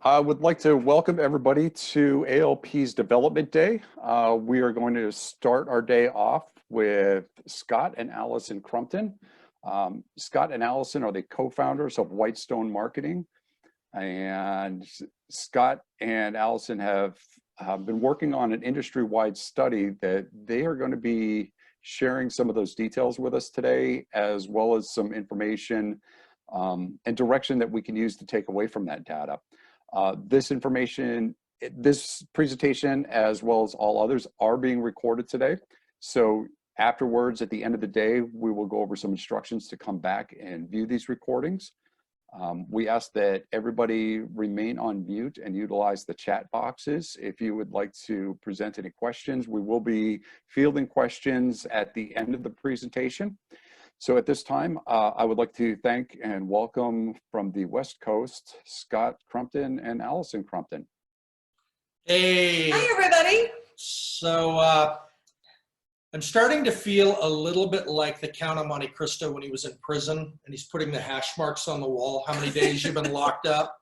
I would like to welcome everybody to ALP's Development Day. We are going to start our day off with Scott and Allison Crumpton. Scott and Allison are the co-founders of Whitestone Marketing. And Scott and Allison have been working on an industry-wide study that they are going to be sharing some of those details with us today, as well as some information and direction that we can use to take away from that data. This presentation, as well as all others, are being recorded today. So afterwards, at the end of the day, we will go over some instructions to come back and view these recordings. We ask that everybody remain on mute and utilize the chat boxes. If you would like to present any questions, we will be fielding questions at the end of the presentation. So at this time, I would like to thank and welcome from the West Coast, Scott Crumpton and Allison Crumpton. Hey. Hi, everybody. So I'm starting to feel a little bit like the Count of Monte Cristo when he was in prison and he's putting the hash marks on the wall, how many days you've been locked up.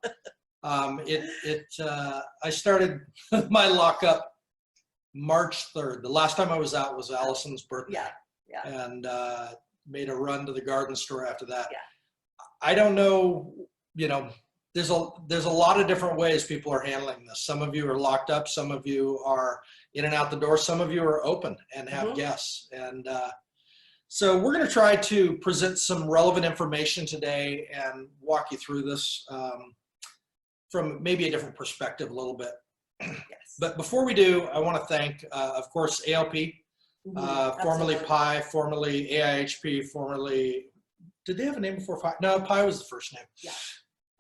I started my lockup March 3rd. The last time I was out was Allison's birthday. Yeah. And made a run to the garden store after that. Yeah. I don't know, there's a lot of different ways people are handling this. Some of you are locked up, some of you are in and out the door, some of you are open and have guests. And so we're going to try to present some relevant information today and walk you through this from maybe a different perspective a little bit. Yes. But before we do, I want to thank, of course, ALP, formerly Pi, formerly AIHP, formerly, did they have a name before Pi? No, Pi was the first name. Yeah.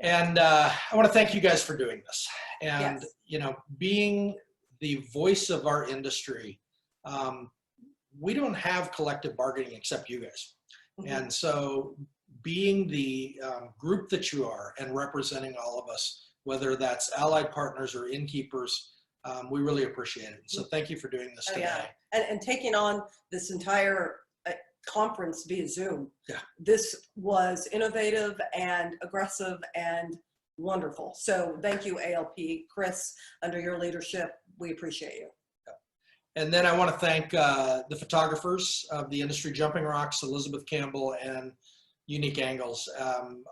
And I want to thank you guys for doing this. And, yes. Being the voice of our industry, we don't have collective bargaining except you guys. And so being the group that you are and representing all of us, whether that's allied partners or innkeepers, we really appreciate it. So thank you for doing this today. Yeah. And taking on this entire conference via Zoom. Yeah. This was innovative and aggressive and wonderful. So thank you, ALP. Chris, under your leadership, we appreciate you. Yeah. And then I want to thank the photographers of the industry, Jumping Rocks, Elizabeth Campbell, and Unique Angles.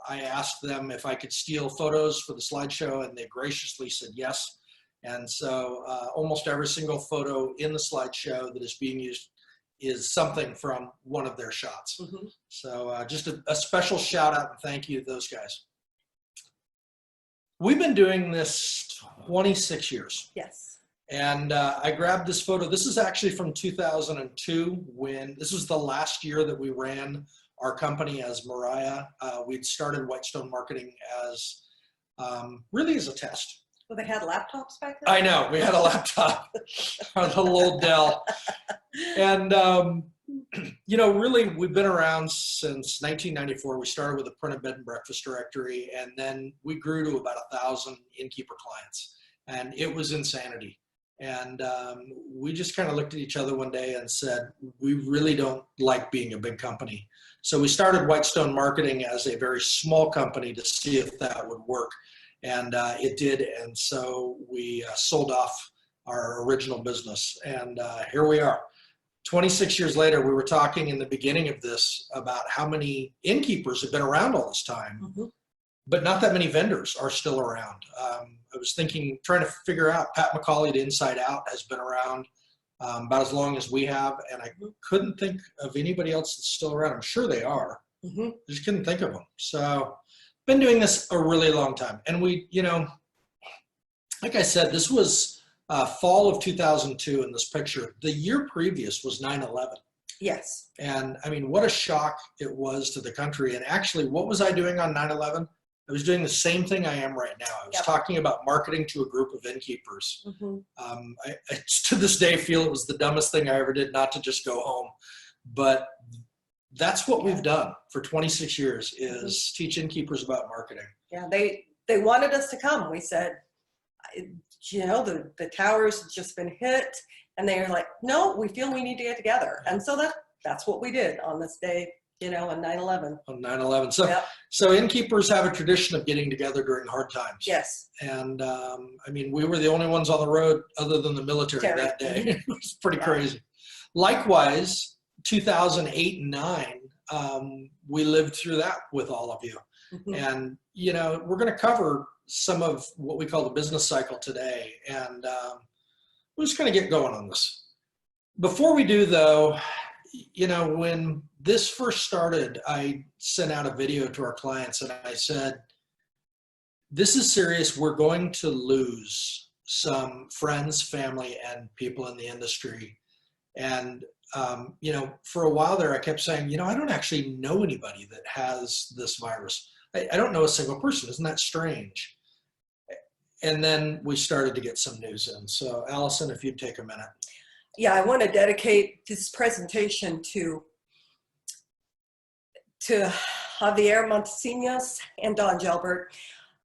I asked them if I could steal photos for the slideshow, and they graciously said yes. And so almost every single photo in the slideshow that is being used is something from one of their shots. So just a special shout out and thank you to those guys. We've been doing this 26 years. Yes. And I grabbed this photo. This is actually from 2002 when this was the last year that we ran our company as Mariah. We'd started Whitestone Marketing as really as a test. Well, they had laptops back then? I know, we had a laptop, our little old Dell. And, really, we've been around since 1994. We started with a printed bed and breakfast directory, and then we grew to about 1,000 innkeeper clients. And it was insanity. And we just kind of looked at each other one day and said, we really don't like being a big company. So we started Whitestone Marketing as a very small company to see if that would work. And it did, and so we sold off our original business, and here we are. 26 years later, we were talking in the beginning of this about how many innkeepers have been around all this time, but not that many vendors are still around. I was trying to figure out, Pat McCauley to Inside Out has been around about as long as we have, and I couldn't think of anybody else that's still around. I'm sure they are. I just couldn't think of them. So been doing this a really long time. And we, like I said, this was fall of 2002 in this picture. The year previous was 9/11. Yes. And I mean, what a shock it was to the country. And actually, what was I doing on 9/11? I was doing the same thing I am right now. I was talking about marketing to a group of innkeepers. I to this day feel it was the dumbest thing I ever did not to just go home. But that's what we've done for 26 years is teach innkeepers about marketing. Yeah, they wanted us to come. We said, the tower's just been hit. And they were like, no, we feel we need to get together. And so that's what we did on this day you know, on 9/11. On 9/11. So, Yep. so innkeepers have a tradition of getting together during hard times. Yes. And I mean, we were the only ones on the road other than the military that day. It was pretty crazy. Likewise, 2008 and 9, we lived through that with all of you. And, you know, we're going to cover some of what we call the business cycle today. And we're just going to get going on this. Before we do, though, you know, when this first started, I sent out a video to our clients and I said, this is serious. We're going to lose some friends, family, and people in the industry. And, you know, for a while there, I kept saying, you know, I don't actually know anybody that has this virus. I don't know a single person. Isn't that strange? And then we started to get some news in. So Allison, if you'd take a minute. Yeah, I want to dedicate this presentation to Javier Montesinos and Don Gilbert.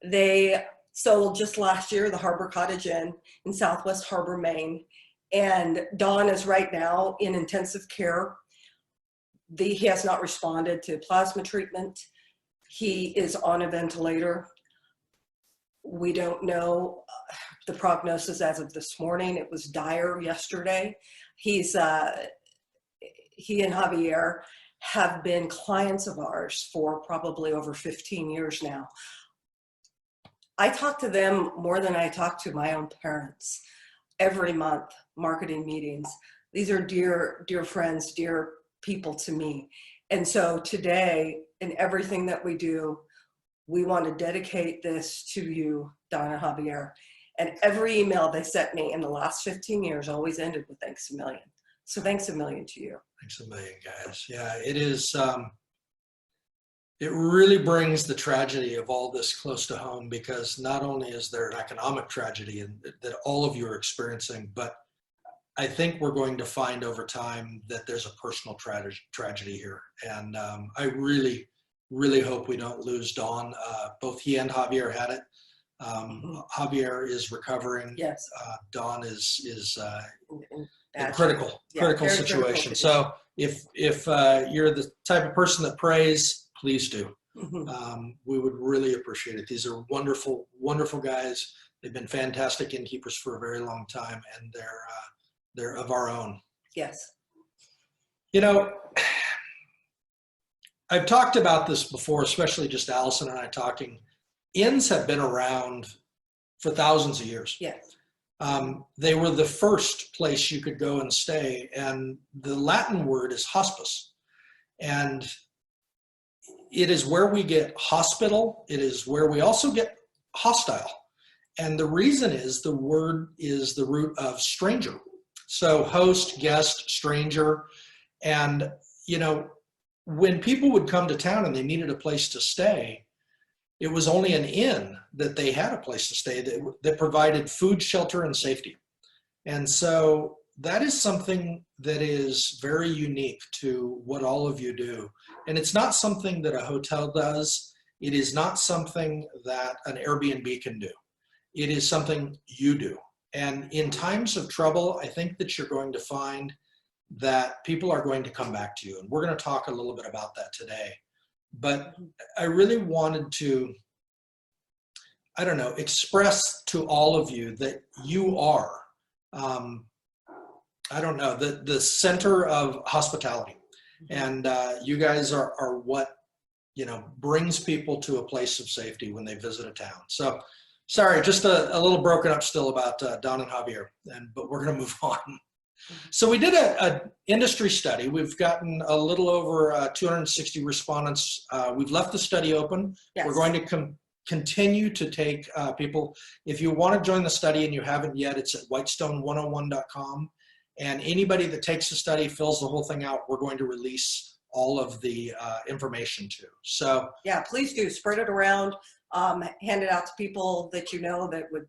They sold just last year the Harbor Cottage Inn in Southwest Harbor, Maine. And Don is right now in intensive care. He has not responded to plasma treatment. He is on a ventilator. We don't know the prognosis as of this morning. It was dire yesterday. He and Javier have been clients of ours for probably over 15 years now. I talk to them more than I talk to my own parents every month, marketing meetings. These are dear, dear friends, dear people to me. And so today, in everything that we do, we want to dedicate this to you, Don and Javier. And every email they sent me in the last 15 years always ended with thanks a million. So thanks a million to you. Thanks a million, guys. Yeah, it is. It really brings the tragedy of all this close to home, because not only is there an economic tragedy that all of you are experiencing, but I think we're going to find over time that there's a personal tragedy here. And I really, really hope we don't lose Don. Both he and Javier had it. Javier is recovering. Yes. Don is In critical situation. Critical. So if you're the type of person that prays, please do. We would really appreciate it. These are wonderful, wonderful guys. They've been fantastic innkeepers for a very long time, and they're of our own. Yes. You know, I've talked about this before, especially just Allison and I talking. Inns have been around for thousands of years. Yes. They were the first place you could go and stay, and the Latin word is hospice. And it is where we get hospital. It is where we also get hostile. And the reason is the word is the root of stranger. So host, guest, stranger. And, you know, when people would come to town and they needed a place to stay, it was only an inn that they had a place to stay that provided food, shelter, and safety. And so that is something that is very unique to what all of you do. And it's not something that a hotel does. It is not something that an Airbnb can do. It is something you do. And in times of trouble, I think that you're going to find that people are going to come back to you. And we're going to talk a little bit about that today. But I really wanted to, I don't know, express to all of you that you are, I don't know, the center of hospitality. And you guys are what, you know, brings people to a place of safety when they visit a town. So, sorry, just a little broken up still about Don and Javier, but we're going to move on. So we did an industry study. We've gotten a little over 260 respondents. We've left the study open. Yes. We're going to continue to take people. If you want to join the study and you haven't yet, it's at whitestone101.com. And anybody that takes the study, fills the whole thing out, we're going to release all of the information to. So yeah, please do spread it around, hand it out to people that you know that would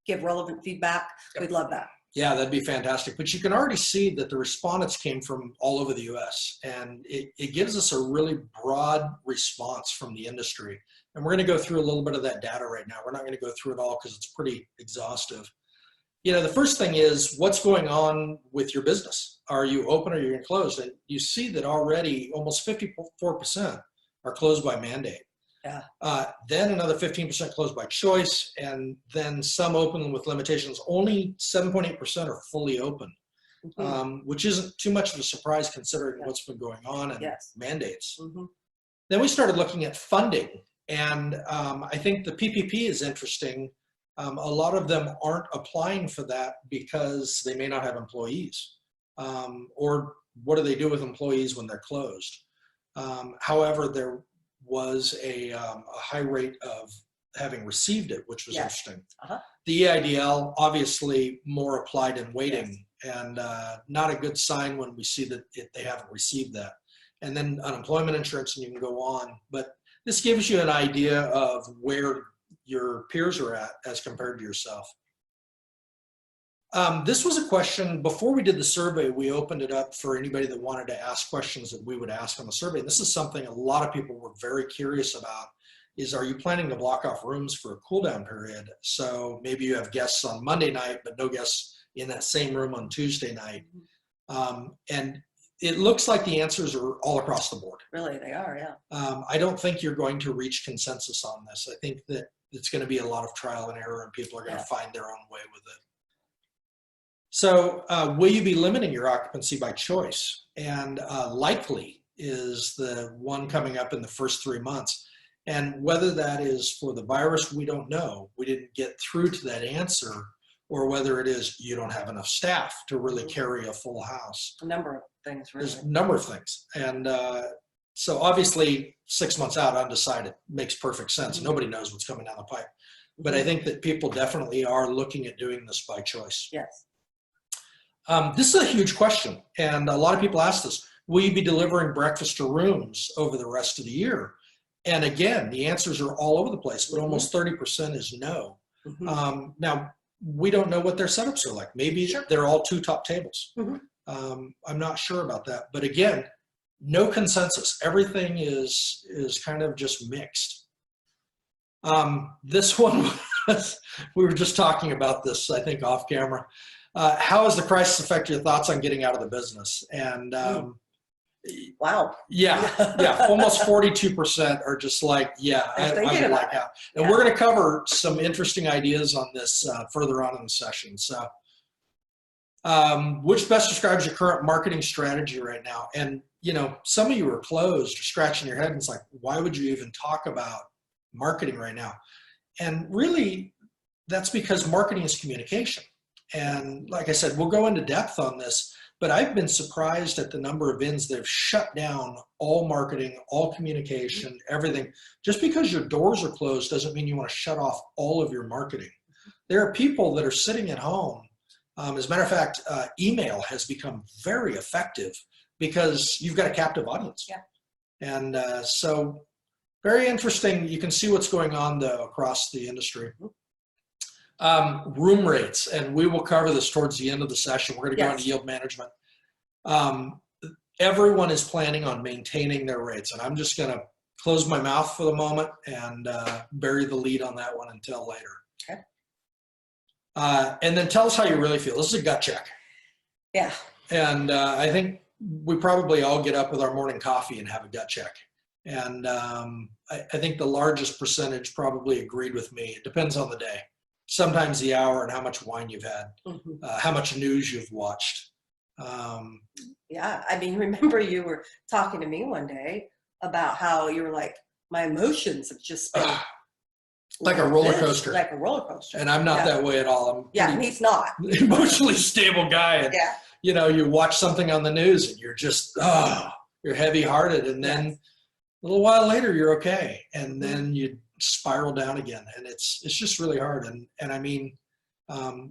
give relevant feedback. Yep. We'd love that. Yeah, that'd be fantastic. But you can already see that the respondents came from all over the U.S. And it gives us a really broad response from the industry. And we're going to go through a little bit of that data right now. We're not going to go through it all because it's pretty exhaustive. the first thing is what's going on with your business. Are you open or are you closed? And you see that already almost 54% are closed by mandate. Yeah. Then another 15% closed by choice, and then some open with limitations. Only 7.8% are fully open, which isn't too much of a surprise considering what's been going on and mandates. Then we started looking at funding, and I think the PPP is interesting. A lot of them aren't applying for that because they may not have employees, or what do they do with employees when they're closed? However, there was a high rate of having received it, which was interesting. The EIDL, obviously more applied and waiting, and not a good sign when we see that they haven't received that. And then unemployment insurance, and you can go on. But this gives you an idea of where your peers are at as compared to yourself. This was a question, before we did the survey, we opened it up for anybody that wanted to ask questions that we would ask on the survey. And this is something a lot of people were very curious about, is are you planning to block off rooms for a cool down period? So maybe you have guests on Monday night, but no guests in that same room on Tuesday night. And it looks like the answers are all across the board. Really, they are, yeah. I don't think you're going to reach consensus on this. I think that it's going to be a lot of trial and error, and people are going to find their own way with it. So will you be limiting your occupancy by choice? And likely is the one coming up in the first 3 months. And whether that is for the virus, we don't know. We didn't get through to that answer, or whether it is you don't have enough staff to really carry a full house. A number of things, really. There's a number of things. And so obviously 6 months out, undecided, makes perfect sense. Nobody knows what's coming down the pipe. But I think that people definitely are looking at doing this by choice. Yes. This is a huge question, and a lot of people ask this: will you be delivering breakfast to rooms over the rest of the year? And again, the answers are all over the place, but almost 30% is no. Now, we don't know what their setups are like. Maybe they're all 2 top tables. I'm not sure about that, but again, no consensus. Everything is kind of just mixed. This one, we were just talking about this, I think, off camera. How has the crisis affected your thoughts on getting out of the business? And wow. Yeah, almost 42% are just like, I would like out. And we're going to cover some interesting ideas on this further on in the session. So, which best describes your current marketing strategy right now? And some of you are closed, or scratching your head, and it's like, why would you even talk about marketing right now? And really, that's because marketing is communication. And like I said, we'll go into depth on this, but I've been surprised at the number of inns that have shut down all marketing, all communication, everything. Just because your doors are closed doesn't mean you want to shut off all of your marketing. There are people that are sitting at home. As a matter of fact, email has become very effective because you've got a captive audience. And so very interesting. You can see what's going on though across the industry. Room rates, and we will cover this towards the end of the session. We're going to go into yield management. Everyone is planning on maintaining their rates, and I'm just going to close my mouth for the moment and bury the lead on that one until later. Okay. And then tell us how you really feel. This is a gut check. Yeah. And I think we probably all get up with our morning coffee and have a gut check. And I think the largest percentage probably agreed with me. It depends on the day. Sometimes the hour and how much wine you've had, how much news you've watched. Yeah, I mean, remember you were talking to me one day about how you were like, my emotions have just been like a roller coaster. Like a roller coaster. And I'm not that way at all. And he's not. Emotionally stable guy. And, you watch something on the news and you're just, you're heavy hearted. And then a little while later, you're okay. And then you spiral down again, and it's just really hard. And I mean,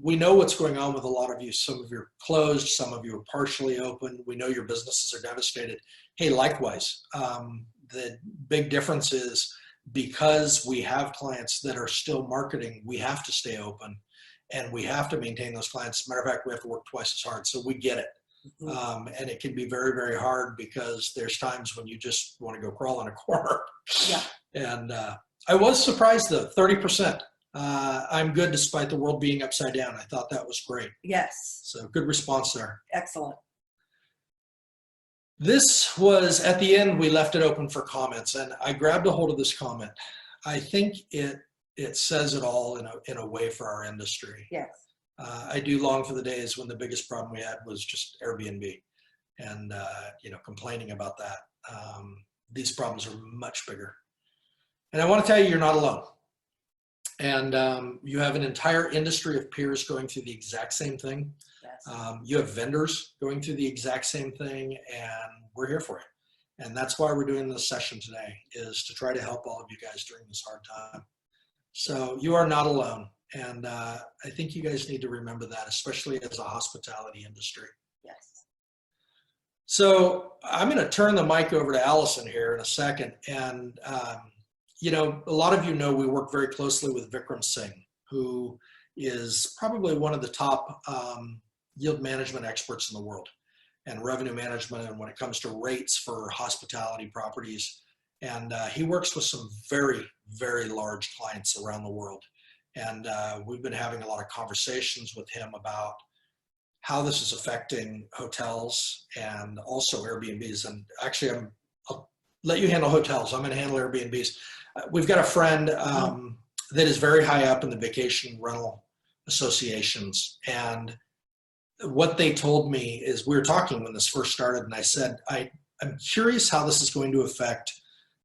we know what's going on with a lot of you. Some of you are closed, some of you are partially open. We know your businesses are devastated. Hey, likewise, the big difference is because we have clients that are still marketing, we have to stay open and we have to maintain those clients. As a matter of fact, we have to work twice as hard, so we get it. And it can be very, very hard because there's times when you just want to go crawl in a corner. And I was surprised though, 30%. I'm good despite the world being upside down. I thought that was great. Yes. So good response there. Excellent. This was, at the end, we left it open for comments, and I grabbed a hold of this comment. I think it says it all in a way for our industry. Yes. I do long for the days when the biggest problem we had was just Airbnb, and complaining about that. These problems are much bigger. And I want to tell you, you're not alone. And you have an entire industry of peers going through the exact same thing. Yes. You have vendors going through the exact same thing, and we're here for it. And that's why we're doing this session today, is to try to help all of you guys during this hard time. So you are not alone. And I think you guys need to remember that, especially as a hospitality industry. Yes. So I'm going to turn the mic over to Allison here in a second. And, a lot of you know we work very closely with Vikram Singh, who is probably one of the top yield management experts in the world, and revenue management, and when it comes to rates for hospitality properties. And he works with some very, very large clients around the world. And we've been having a lot of conversations with him about how this is affecting hotels and also Airbnbs. And actually, I'll let you handle hotels. I'm going to handle Airbnbs. We've got a friend that is very high up in the vacation rental associations. And what they told me is, we were talking when this first started, and I said, I'm curious how this is going to affect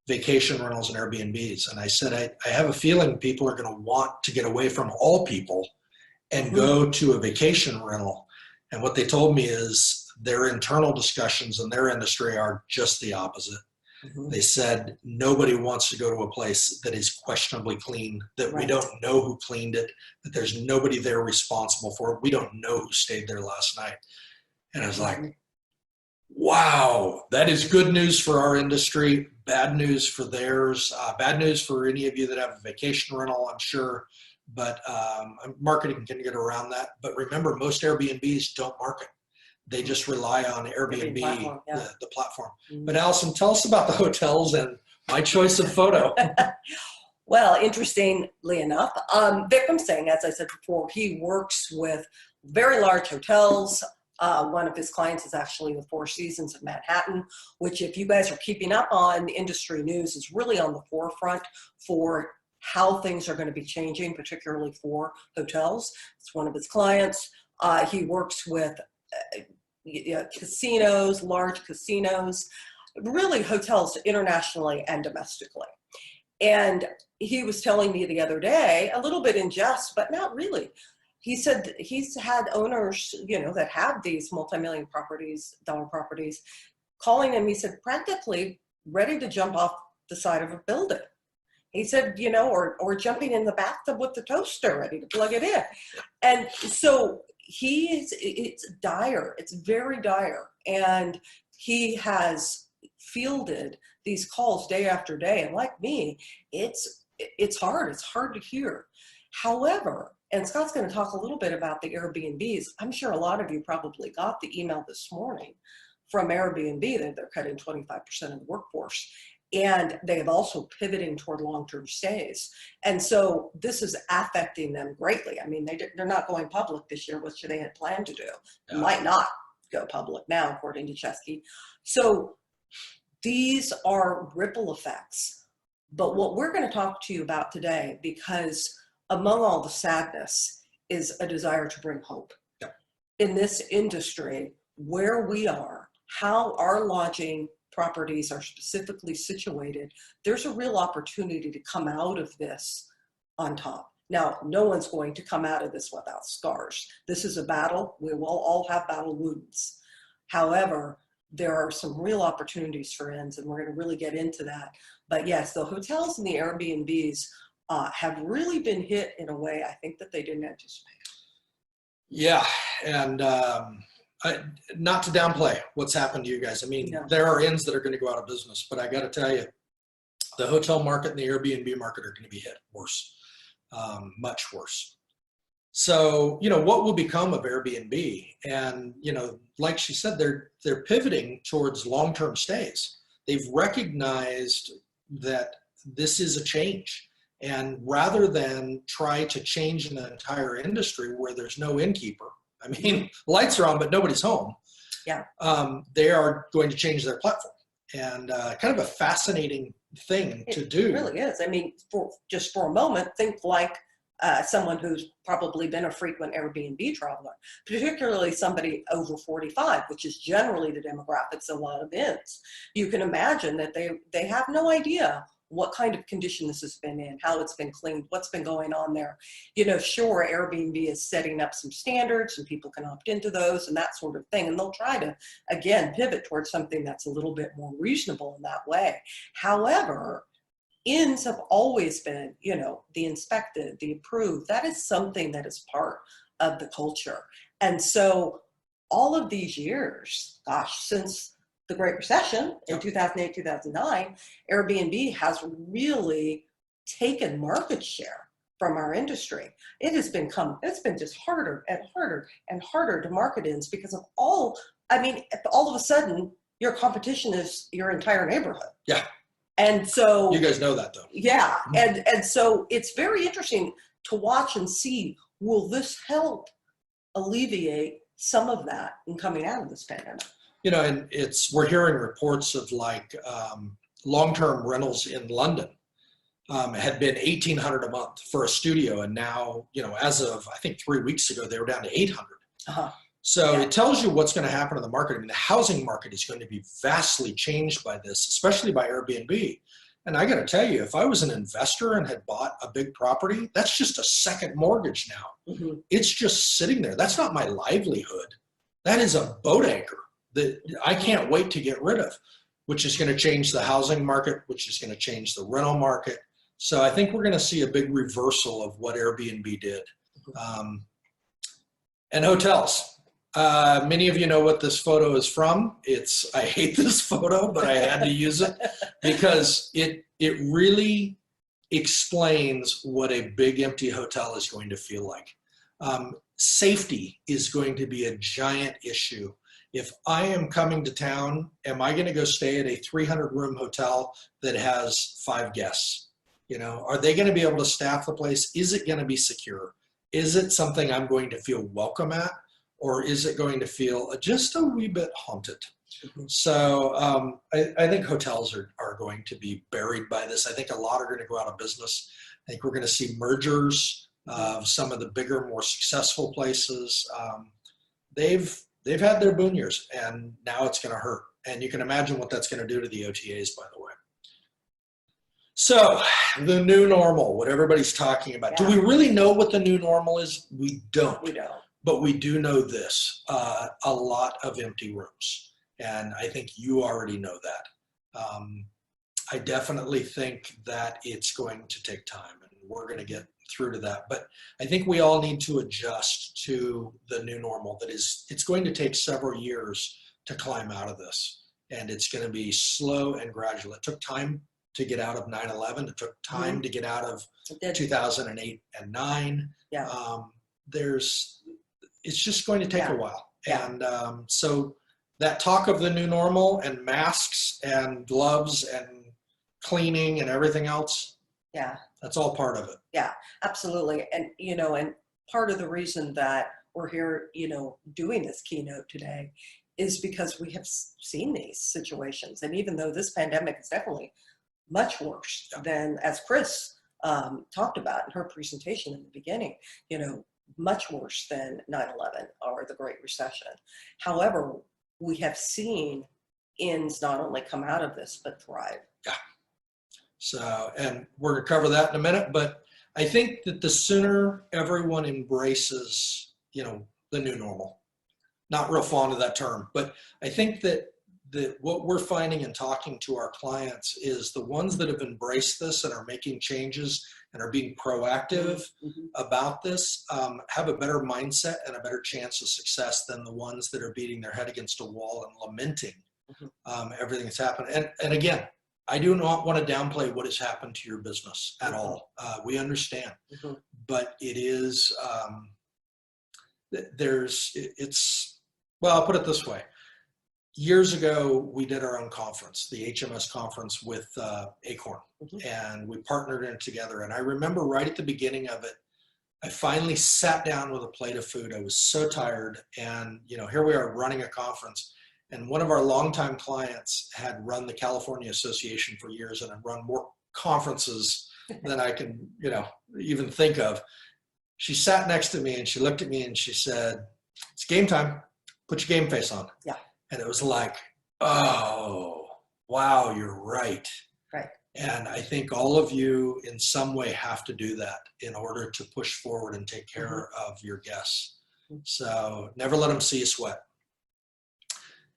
vacation rentals and Airbnbs. And I said, I have a feeling people are going to want to get away from all people and go to a vacation rental. And what they told me is their internal discussions in their industry are just the opposite. Mm-hmm. They said nobody wants to go to a place that is questionably clean, that we don't know who cleaned it, that there's nobody there responsible for it. We don't know who stayed there last night. And I was like, wow, that is good news for our industry, bad news for theirs, bad news for any of you that have a vacation rental, I'm sure. But marketing can get around that. But remember, most Airbnbs don't market. They just rely on Airbnb, platform, the platform. Mm-hmm. But Allison, tell us about the hotels and my choice of photo. Well, interestingly enough, Vikram Singh, as I said before, he works with very large hotels. One of his clients is actually the Four Seasons of Manhattan, which, if you guys are keeping up on industry news, is really on the forefront for how things are going to be changing, particularly for hotels. It's one of his clients. He works with casinos, large casinos, really hotels internationally and domestically. And he was telling me the other day, a little bit in jest, but not really. He said he's had owners, that have these multi-million dollar properties calling him. He said, practically ready to jump off the side of a building. He said, or jumping in the bathtub with the toaster, ready to plug it in. And so it's dire. It's very dire. And he has fielded these calls day after day. And like me, it's hard. It's hard to hear. However, and Scott's going to talk a little bit about the Airbnbs. I'm sure a lot of you probably got the email this morning from Airbnb that they're cutting 25% of the workforce. And they have also pivoting toward long-term stays. And so this is affecting them greatly. I mean, they're not going public this year, which they had planned to do. They might not go public now, according to Chesky. So these are ripple effects. But what we're going to talk to you about today, because among all the sadness, is a desire to bring hope. In this industry, where we are, how our lodging properties are specifically situated, there's a real opportunity to come out of this on top. Now, no one's going to come out of this without scars. This is a battle. We will all have battle wounds. However, there are some real opportunities for ends, and we're going to really get into that. But yes, the hotels and the Airbnbs have really been hit in a way I think that they didn't anticipate. Yeah, and not to downplay what's happened to you guys. I mean, there are inns that are going to go out of business, but I got to tell you, the hotel market and the Airbnb market are going to be hit worse, much worse. So, what will become of Airbnb? And, like she said, they're pivoting towards long-term stays. They've recognized that this is a change. And rather than try to change an entire industry where there's no innkeeper, I mean, lights are on, but nobody's home. Yeah. They are going to change their platform, and kind of a fascinating thing to do. It really is. I mean, just for a moment, think like someone who's probably been a frequent Airbnb traveler, particularly somebody over 45, which is generally the demographics of a lot of inns. You can imagine that they have no idea what kind of condition this has been in, how it's been cleaned, what's been going on there. You know, sure, Airbnb is setting up some standards and people can opt into those and that sort of thing. And they'll try to, again, pivot towards something that's a little bit more reasonable in that way. However, inns have always been, you know, the inspected, the approved. That is something that is part of the culture. And so all of these years, gosh, since the Great Recession in 2008, 2009, Airbnb has really taken market share from our industry. It's been just harder and harder and harder to market inns because of all of a sudden your competition is your entire neighborhood. Yeah. And so you guys know that though. Yeah. And so it's very interesting to watch and see, will this help alleviate some of that in coming out of this pandemic? You know, and we're hearing reports of like long-term rentals in London had been $1,800 a month for a studio, and now, you know, as of I think 3 weeks ago, they were down to $800. So it tells you what's going to happen in the market. I mean, the housing market is going to be vastly changed by this, especially by Airbnb. And I got to tell you, if I was an investor and had bought a big property, that's just a second mortgage now. It's just sitting there. That's not my livelihood. That is a boat anchor that I can't wait to get rid of, which is going to change the housing market, which is going to change the rental market. So I think we're going to see a big reversal of what Airbnb did. And hotels. Many of you know what this photo is from. I hate this photo, but I had to use it because it really explains what a big empty hotel is going to feel like. Safety is going to be a giant issue. If I am coming to town, am I going to go stay at a 300-room hotel that has 5 guests? You know, are they going to be able to staff the place? Is it going to be secure? Is it something I'm going to feel welcome at? Or is it going to feel just a wee bit haunted? So I think hotels are going to be buried by this. I think a lot are going to go out of business. I think we're going to see mergers of some of the bigger, more successful places. They've had their boom years, and now it's going to hurt. And you can imagine what that's going to do to the OTAs, by the way. So the new normal, what everybody's talking about. Do we really know what the new normal is? We don't. We don't. But we do know this, a lot of empty rooms. And I think you already know that. I definitely think that it's going to take time, and we're going to get through to that. But I think we all need to adjust to the new normal. It's going to take several years to climb out of this. And it's going to be slow and gradual. It took time to get out of 9/11. It took time to get out of 2008 and 9. Yeah. It's just going to take a while. And so that talk of the new normal and masks and gloves and cleaning and everything else, that's all part of it. Yeah, absolutely. And, you know, and part of the reason that we're here, you know, doing this keynote today is because we have seen these situations. And even though this pandemic is definitely much worse than, as Chris talked about in her presentation in the beginning, you know, much worse than 9/11 or the Great Recession. However, we have seen inns not only come out of this, but thrive. Yeah. So, and we're going to cover that in a minute, but I think that the sooner everyone embraces, you know, the new normal, not real fond of that term, but I think that what we're finding and talking to our clients is the ones that have embraced this and are making changes and are being proactive about this have a better mindset and a better chance of success than the ones that are beating their head against a wall and lamenting everything that's happened. And again, I do not want to downplay what has happened to your business at all. We understand, but it is, well, I'll put it this way. years ago, we did our own conference, the HMS conference with Acorn, and we partnered in it together. And I remember right at the beginning of it, I finally sat down with a plate of food. I was so tired, and here we are running a conference. And one of our longtime clients had run the California Association for years and had run more conferences than I can, even think of. She sat next to me and she looked at me and she said, "It's game time. Put your game face on." Yeah. And it was like, oh, wow, you're right. Right. And I think all of you in some way have to do that in order to push forward and take care of your guests. So never let them see you sweat.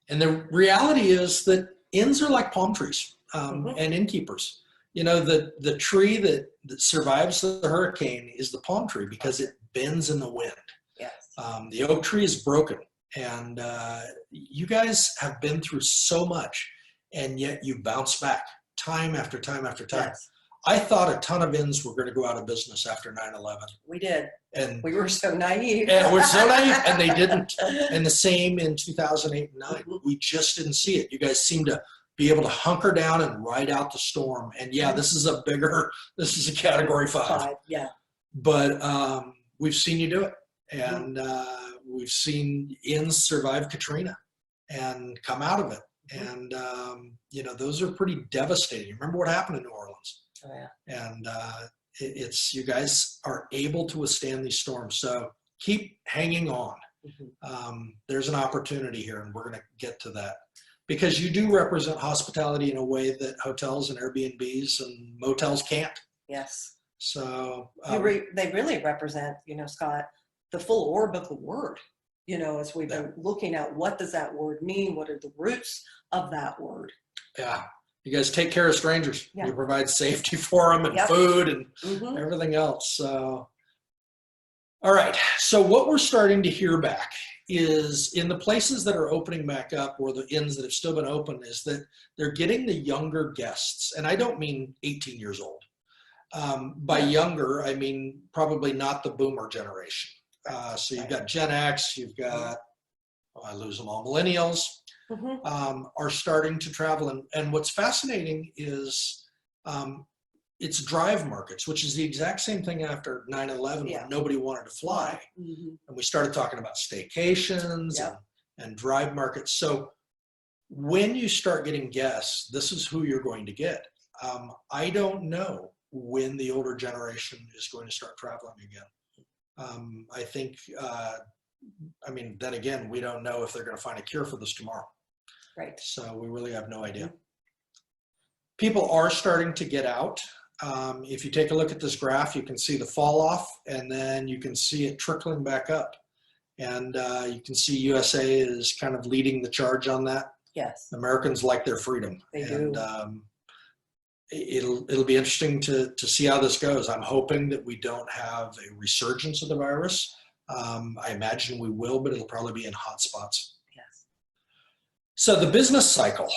And the reality is that inns are like palm trees and innkeepers. The tree that survives the hurricane is the palm tree because it bends in the wind. Yes. The oak tree is broken. And you guys have been through so much, and yet you bounce back time after time after time. Yes. I thought a ton of inns were going to go out of business after 9/11. We did. And we were so naive. And we're so naive, and they didn't. And the same in 2008 and 9. We just didn't see it. You guys seem to be able to hunker down and ride out the storm. And yeah, this is a category 5. Yeah. But we've seen you do it. And we've seen inns survive Katrina and come out of it. And, those are pretty devastating. Remember what happened in New Orleans? Oh, yeah. And it's you guys are able to withstand these storms. So keep hanging on. There's an opportunity here, and we're going to get to that. Because you do represent hospitality in a way that hotels and Airbnbs and motels can't. Yes. So they really represent, Scott, the full orb of the word. As we've been looking at what does that word mean, what are the roots of that word. Yeah, you guys take care of strangers. Yeah. You provide safety for them and food and everything else. So, all right. So what we're starting to hear back is in the places that are opening back up, or the inns that have still been open, is that they're getting the younger guests. And I don't mean 18 years old. By younger, I mean probably not the boomer generation. So you've got Gen X, you've got, I lose them all, millennials are starting to travel. And what's fascinating is it's drive markets, which is the exact same thing after 9/11 when nobody wanted to fly. And we started talking about staycations and drive markets. So when you start getting guests, this is who you're going to get. I don't know when the older generation is going to start traveling again. I think, then again, we don't know if they're going to find a cure for this tomorrow. Right. So we really have no idea. People are starting to get out. If you take a look at this graph, you can see the fall off, and then you can see it trickling back up. And you can see USA is kind of leading the charge on that. Yes. Americans like their freedom. They do. And it'll be interesting to see how this goes. I'm hoping that we don't have a resurgence of the virus. I imagine we will, but it'll probably be in hot spots. Yes. So the business cycle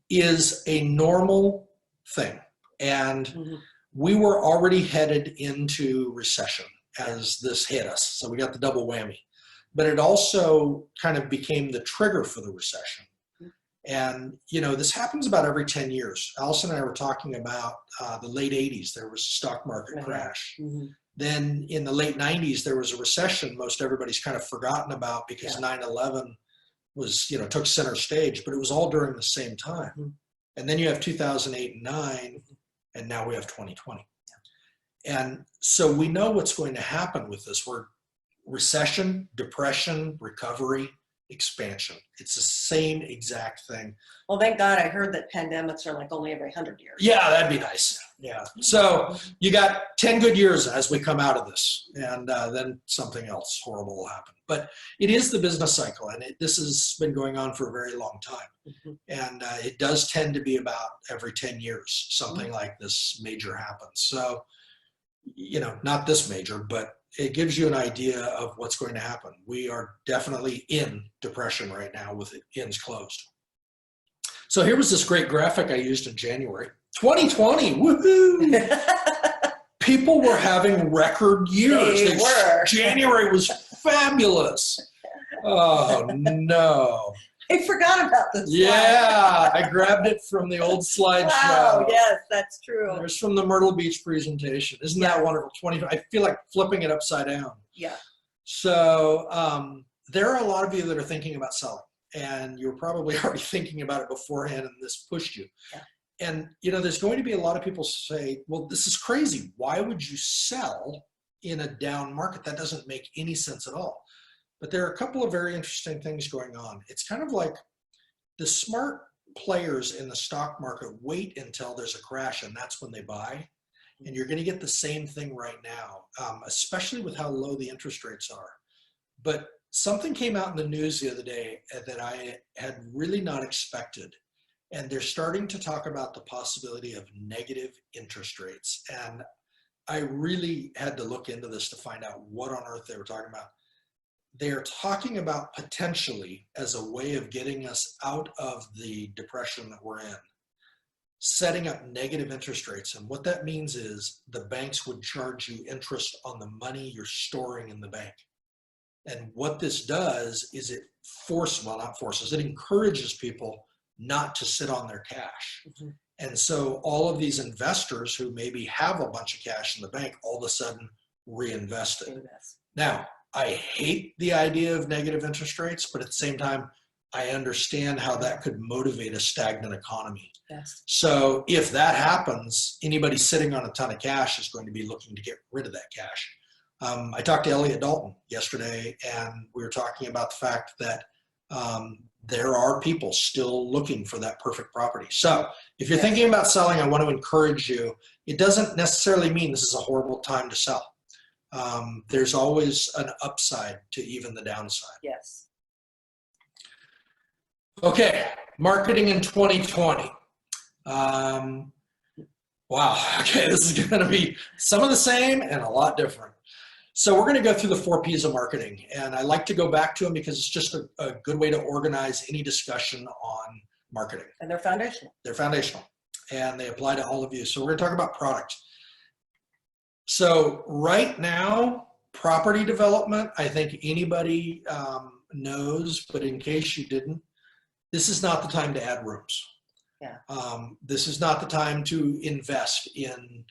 is a normal thing. And we were already headed into recession as this hit us. So we got the double whammy. But it also kind of became the trigger for the recession. And, this happens about every 10 years. Allison and I were talking about the late 80s. There was a stock market crash. Then in the late 90s, there was a recession most everybody's kind of forgotten about because 9/11 was, took center stage, but it was all during the same time. And then you have 2008 and 9, and now we have 2020. And so we know what's going to happen with this. We're recession, depression, recovery, expansion. It's the same exact thing. Well, thank God I heard that pandemics are like only every 100 years. Yeah, that'd be nice. Yeah. So you got 10 good years as we come out of this, and then something else horrible will happen. But it is the business cycle, and this has been going on for a very long time. And it does tend to be about every 10 years, something like this major happens. So, not this major, but it gives you an idea of what's going to happen. We are definitely in depression right now with inns closed. So here was this great graphic I used in January. 2020, woohoo! People were having record years. They were. January was fabulous. Oh, no. I forgot about this. Yeah, I grabbed it from the old slideshow. Wow, yes, that's true. There's from the Myrtle Beach presentation. Isn't that wonderful? I feel like flipping it upside down. Yeah. So there are a lot of you that are thinking about selling, and you're probably already thinking about it beforehand, and this pushed you. Yeah. And there's going to be a lot of people say, well, this is crazy. Why would you sell in a down market? That doesn't make any sense at all. But there are a couple of very interesting things going on. It's kind of like the smart players in the stock market wait until there's a crash, and that's when they buy. And you're going to get the same thing right now, especially with how low the interest rates are. But something came out in the news the other day that I had really not expected. And they're starting to talk about the possibility of negative interest rates. And I really had to look into this to find out what on earth they were talking about. They're talking about potentially as a way of getting us out of the depression that we're in, setting up negative interest rates. And what that means is the banks would charge you interest on the money you're storing in the bank. And what this does is it encourages people not to sit on their cash. Mm-hmm. And so all of these investors who maybe have a bunch of cash in the bank all of a sudden reinvest it. Now, I hate the idea of negative interest rates, but at the same time, I understand how that could motivate a stagnant economy. Yes. So if that happens, anybody sitting on a ton of cash is going to be looking to get rid of that cash. I talked to Elliot Dalton yesterday, and we were talking about the fact that there are people still looking for that perfect property. So if you're thinking about selling, I want to encourage you. It doesn't necessarily mean this is a horrible time to sell. There's always an upside to even the downside. Yes. Okay, marketing in 2020. Wow, okay, this is going to be some of the same and a lot different. So we're going to go through the 4 P's of marketing, and I like to go back to them because it's just a good way to organize any discussion on marketing. And they're foundational. They're foundational, and they apply to all of you. So we're going to talk about product. So right now, property development, I think anybody knows, but in case you didn't, this is not the time to add rooms. Yeah. This is not the time to invest in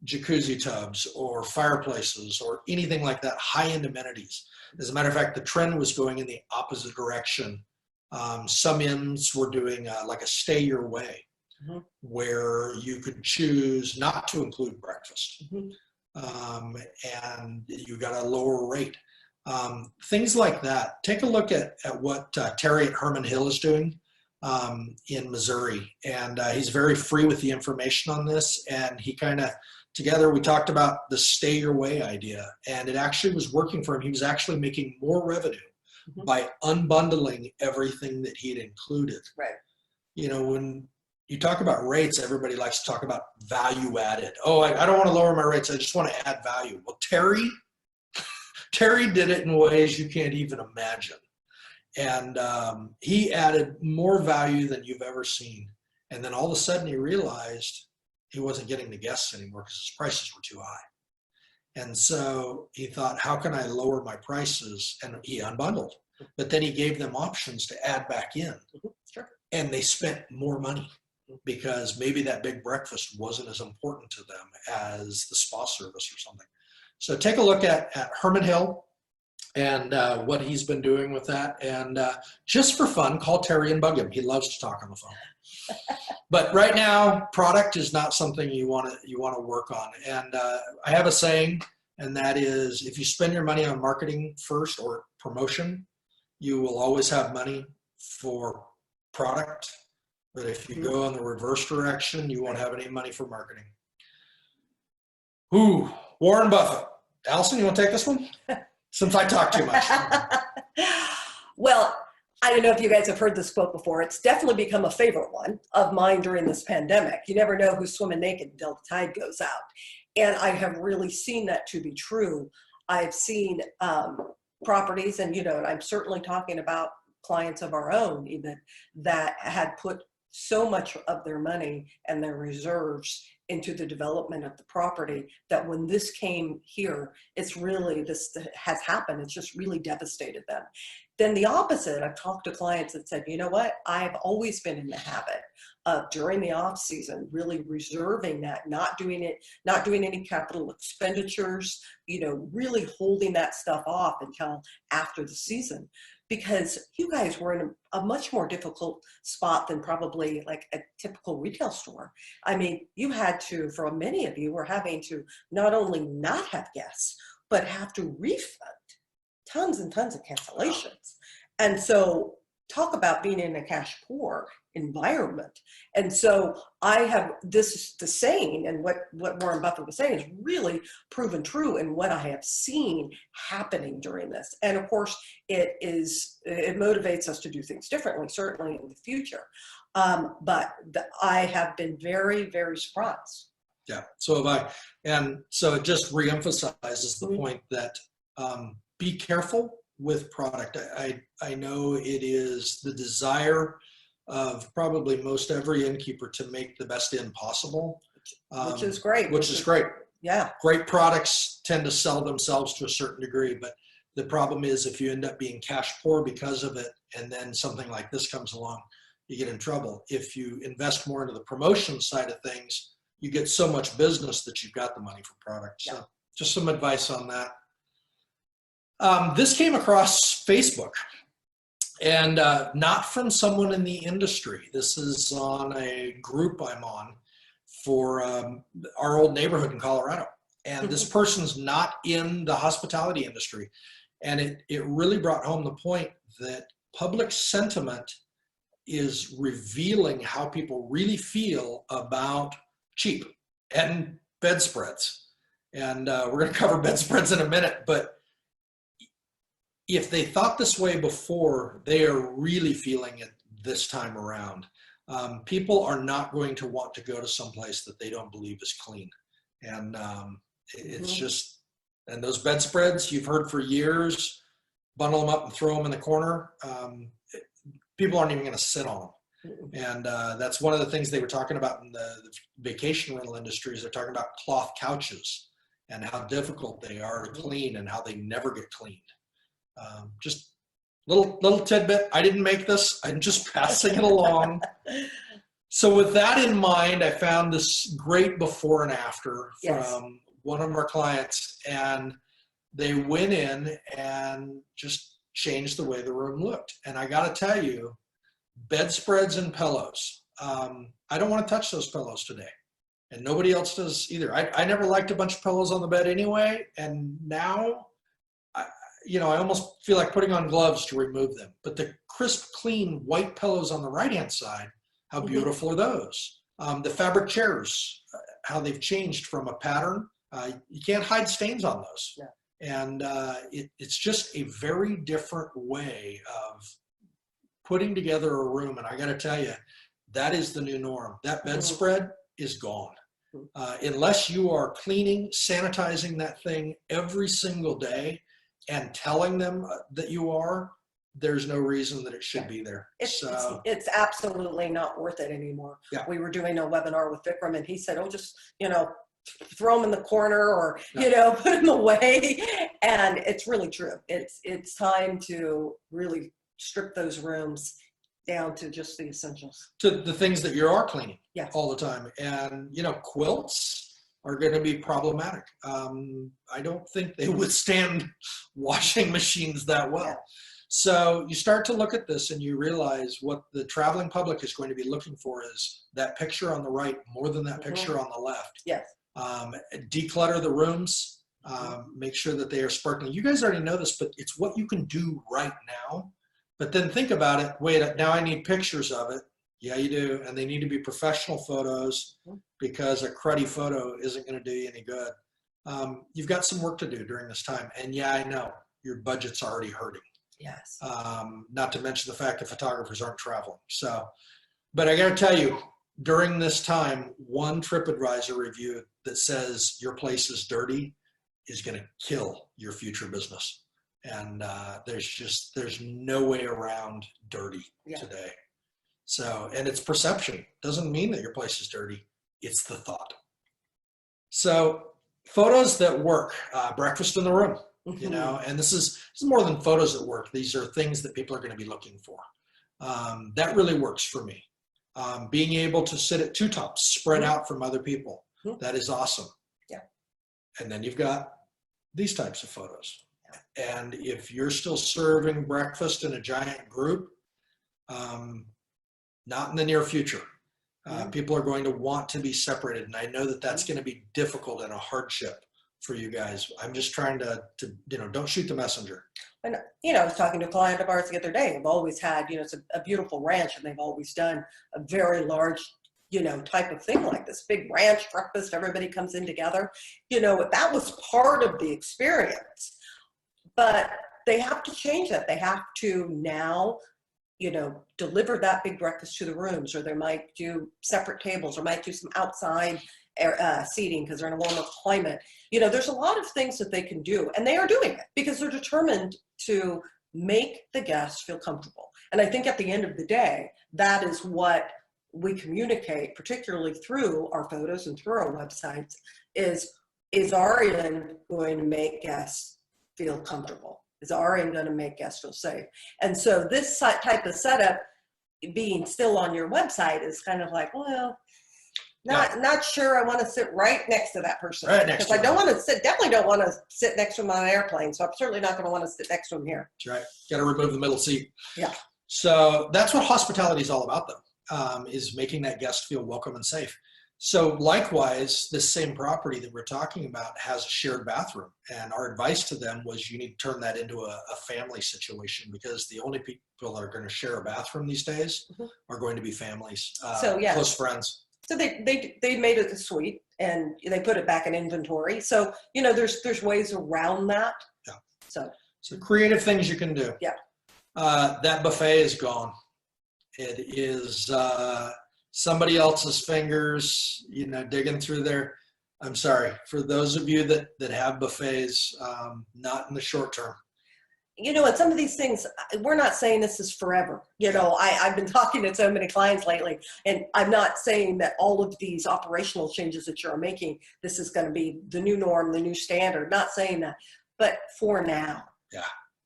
jacuzzi tubs or fireplaces or anything like that, high-end amenities. As a matter of fact, the trend was going in the opposite direction. Some inns were doing like a stay your way, mm-hmm. where you could choose not to include breakfast. Mm-hmm. And you got a lower rate. Things like that. Take a look at what Terry at Herman Hill is doing in Missouri. And he's very free with the information on this. And he kind of, together we talked about the stay your way idea. And it actually was working for him. He was actually making more revenue mm-hmm. by unbundling everything that he'd included. Right. When you talk about rates, everybody likes to talk about value added. Oh, I don't want to lower my rates. I just want to add value. Well, Terry did it in ways you can't even imagine. And he added more value than you've ever seen. And then all of a sudden he realized he wasn't getting the guests anymore because his prices were too high. And so he thought, how can I lower my prices? And he unbundled. But then he gave them options to add back in. Sure. And they spent more money because maybe that big breakfast wasn't as important to them as the spa service or something. So take a look at Herman Hill and what he's been doing with that. And just for fun, call Terry and bug him. He loves to talk on the phone. But right now, product is not something you want to work on. And I have a saying, and that is, if you spend your money on marketing first or promotion, you will always have money for product. But if you go in the reverse direction, you won't have any money for marketing. Ooh, Warren Buffett. Allison, you want to take this one? Since I talk too much. Well, I don't know if you guys have heard this quote before. It's definitely become a favorite one of mine during this pandemic. You never know who's swimming naked until the tide goes out. And I have really seen that to be true. I've seen properties, and and I'm certainly talking about clients of our own even, that had put so much of their money and their reserves into the development of the property that when this came here, this has happened. It's just really devastated them. Then the opposite, I've talked to clients that said, you know what, I've always been in the habit of during the off season, really reserving that, not doing any capital expenditures, really holding that stuff off until after the season. Because you guys were in a much more difficult spot than probably like a typical retail store. I mean, you had to, for many of you, were having to not only not have guests, but have to refund tons and tons of cancellations. And so talk about being in a cash poor environment. And so I have the saying, and what Warren Buffett was saying is really proven true in what I have seen happening during this. And of course, it motivates us to do things differently, certainly in the future. But I have been very, very surprised. Yeah, so have I. And so it just reemphasizes the point that be careful with product. I know it is the desire of probably most every innkeeper to make the best inn possible. Which is great. Which is great. Yeah. Great products tend to sell themselves to a certain degree, but the problem is if you end up being cash poor because of it, and then something like this comes along, you get in trouble. If you invest more into the promotion side of things, you get so much business that you've got the money for product. So just some advice on that. This came across Facebook, and not from someone in the industry. This is on a group I'm on for our old neighborhood in Colorado. And this person's not in the hospitality industry. And it really brought home the point that public sentiment is revealing how people really feel about cheap and bedspreads. And we're going to cover bedspreads in a minute, but if they thought this way before, they are really feeling it this time around. People are not going to want to go to some place that they don't believe is clean. And it's just, and those bedspreads you've heard for years, bundle them up and throw them in the corner. People aren't even going to sit on them. And that's one of the things they were talking about in the vacation rental industries. They're talking about cloth couches and how difficult they are to clean and how they never get cleaned. Just little tidbit. I didn't make this. I'm just passing it along. So with that in mind, I found this great before and after from one of our clients, and they went in and just changed the way the room looked. And I got to tell you, bedspreads and pillows. I don't want to touch those pillows today, and nobody else does either. I never liked a bunch of pillows on the bed anyway, and now I almost feel like putting on gloves to remove them. But the crisp, clean white pillows on the right-hand side, how beautiful are those? The fabric chairs, how they've changed from a pattern. You can't hide stains on those. Yeah. And it's just a very different way of putting together a room. And I got to tell you, that is the new norm. That bedspread is gone. Unless you are cleaning, sanitizing that thing every single day, and telling them that you are, there's no reason that it should be there. It's absolutely not worth it anymore. Yeah. We were doing a webinar with Vikram, and he said, just, throw them in the corner or, put them away. And it's really true. It's time to really strip those rooms down to just the essentials. To the things that you are cleaning all the time. And, quilts are going to be problematic. I don't think they withstand washing machines that well. Yeah. So you start to look at this and you realize what the traveling public is going to be looking for is that picture on the right more than that picture on the left. Yes. Declutter the rooms, make sure that they are sparkling. You guys already know this, but it's what you can do right now. But then think about it. Wait, now I need pictures of it. Yeah, you do. And they need to be professional photos because a cruddy photo isn't going to do you any good. You've got some work to do during this time. And yeah, I know your budget's already hurting. Yes. Not to mention the fact that photographers aren't traveling. So, but I got to tell you, during this time, one TripAdvisor review that says your place is dirty is going to kill your future business. And there's no way around dirty today. So, and it's perception. Doesn't mean that your place is dirty. It's the thought. So photos that work, breakfast in the room. you know, and this is more than photos that work. These are things that people are going to be looking for. That really works for me. Being able to sit at 2 tops, spread out from other people, that is awesome. Yeah. And then you've got these types of photos. And if you're still serving breakfast in a giant group, not in the near future. People are going to want to be separated. And I know that that's going to be difficult and a hardship for you guys. I'm just trying to don't shoot the messenger. And, I was talking to a client of ours the other day. They've always had, it's a beautiful ranch, and they've always done a very large, type of thing like this, big ranch breakfast, everybody comes in together. That was part of the experience. But they have to change that. They have to now, deliver that big breakfast to the rooms, or they might do separate tables, or might do some outside seating because they're in a warmer climate. There's a lot of things that they can do, and they are doing it because they're determined to make the guests feel comfortable. And I think at the end of the day, that is what we communicate, particularly through our photos and through our websites, is our inn going to make guests feel comfortable? Is our inn going to make guests feel safe? And so this type of setup being still on your website is kind of like, well, not sure I want to sit right next to that person. Right next to because I don't want to sit, definitely don't want to sit next to him on an airplane. So I'm certainly not going to want to sit next to him here. That's right. Got to remove the middle seat. Yeah. So that's what hospitality is all about, though, is making that guest feel welcome and safe. So likewise, this same property that we're talking about has a shared bathroom. And our advice to them was you need to turn that into a family situation, because the only people that are going to share a bathroom these days are going to be families, close friends. So they made it a suite, and they put it back in inventory. So, there's ways around that. Yeah. So creative things you can do. Yeah. That buffet is gone. It is somebody else's fingers, digging through there. I'm sorry, for those of you that have buffets, not in the short term. And some of these things, we're not saying this is forever. I've been talking to so many clients lately, and I'm not saying that all of these operational changes that you're making, this is going to be the new norm, the new standard. Not saying that, but for now,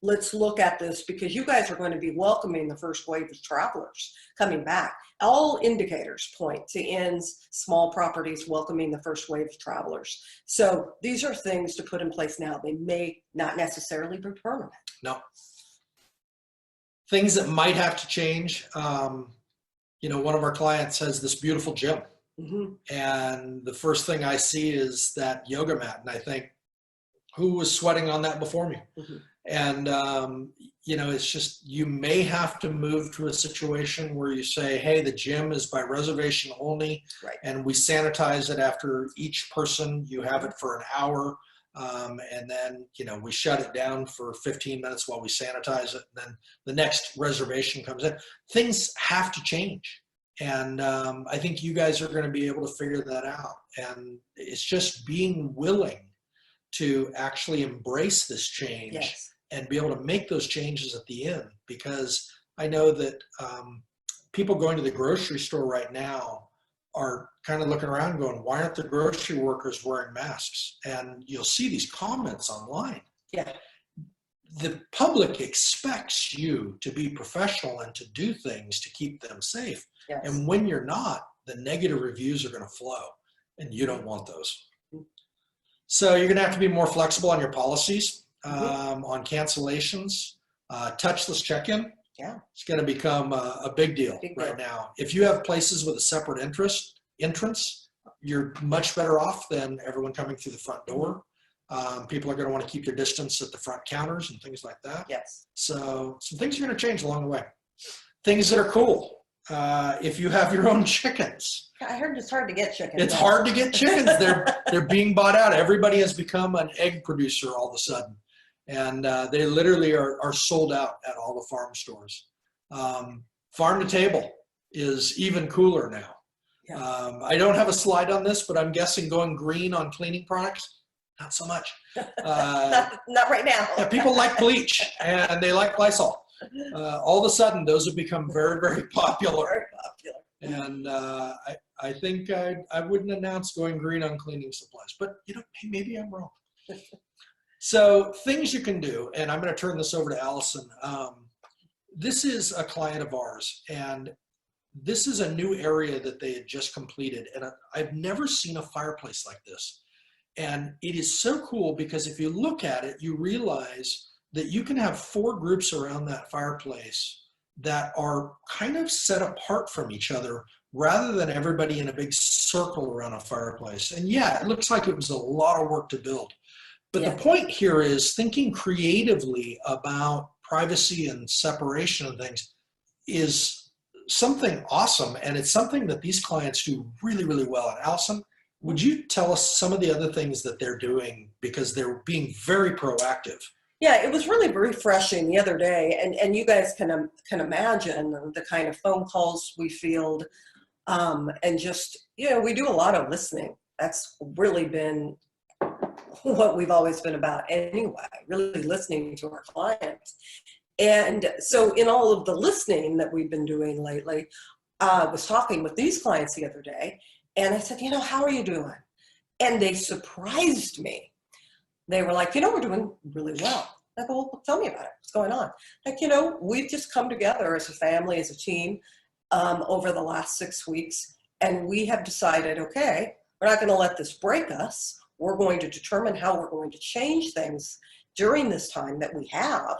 let's look at this, because you guys are going to be welcoming the first wave of travelers coming back. All indicators point to inns, small properties welcoming the first wave of travelers. So these are things to put in place now. They may not necessarily be permanent. No. Things that might have to change. One of our clients has this beautiful gym. And the first thing I see is that yoga mat. And I think, who was sweating on that before me? And, it's just, you may have to move to a situation where you say, hey, the gym is by reservation only. Right. And we sanitize it after each person. You have it for an hour. And then, we shut it down for 15 minutes while we sanitize it. And then the next reservation comes in. Things have to change. And I think you guys are going to be able to figure that out. And it's just being willing to actually embrace this change and be able to make those changes at the end. Because I know that people going to the grocery store right now are kind of looking around going, why aren't the grocery workers wearing masks? And you'll see these comments online. Yeah. The public expects you to be professional and to do things to keep them safe. Yes. And when you're not, the negative reviews are going to flow, and you don't want those. So you're going to have to be more flexible on your policies, on cancellations, touchless check-in. Yeah. It's going to become a big deal right now. If you have places with a separate entrance, you're much better off than everyone coming through the front door. People are going to want to keep their distance at the front counters and things like that. Yes. So some things are going to change along the way. Things that are cool. If you have your own chickens. I heard it's hard to get chickens. It's hard to get chickens. They're being bought out. Everybody has become an egg producer all of a sudden. And they literally are sold out at all the farm stores. Farm to table is even cooler now. Yeah. I don't have a slide on this, but I'm guessing going green on cleaning products, not so much. Not right now. Yeah, people like bleach and they like Lysol. All of a sudden, those have become very, very popular. Very popular. And I think I wouldn't announce going green on cleaning supplies, but maybe I'm wrong. So things you can do, and I'm going to turn this over to Allison. This is a client of ours, and this is a new area that they had just completed. And I've never seen a fireplace like this. And it is so cool because if you look at it, you realize that you can have 4 groups around that fireplace that are kind of set apart from each other rather than everybody in a big circle around a fireplace. And yeah, it looks like it was a lot of work to build. But the point here is thinking creatively about privacy and separation of things is something awesome. And it's something that these clients do really, really well. And Allison, would you tell us some of the other things that they're doing, because they're being very proactive? Yeah, it was really refreshing the other day, and you guys can imagine the kind of phone calls we field, and just, we do a lot of listening. That's really been what we've always been about anyway, really listening to our clients. And so in all of the listening that we've been doing lately, I was talking with these clients the other day, and I said, how are you doing? And they surprised me. They were like, we're doing really well. I go, well, tell me about it. What's going on? Like, we've just come together as a family, as a team, over the last 6 weeks, and we have decided, okay, we're not going to let this break us. We're going to determine how we're going to change things during this time that we have,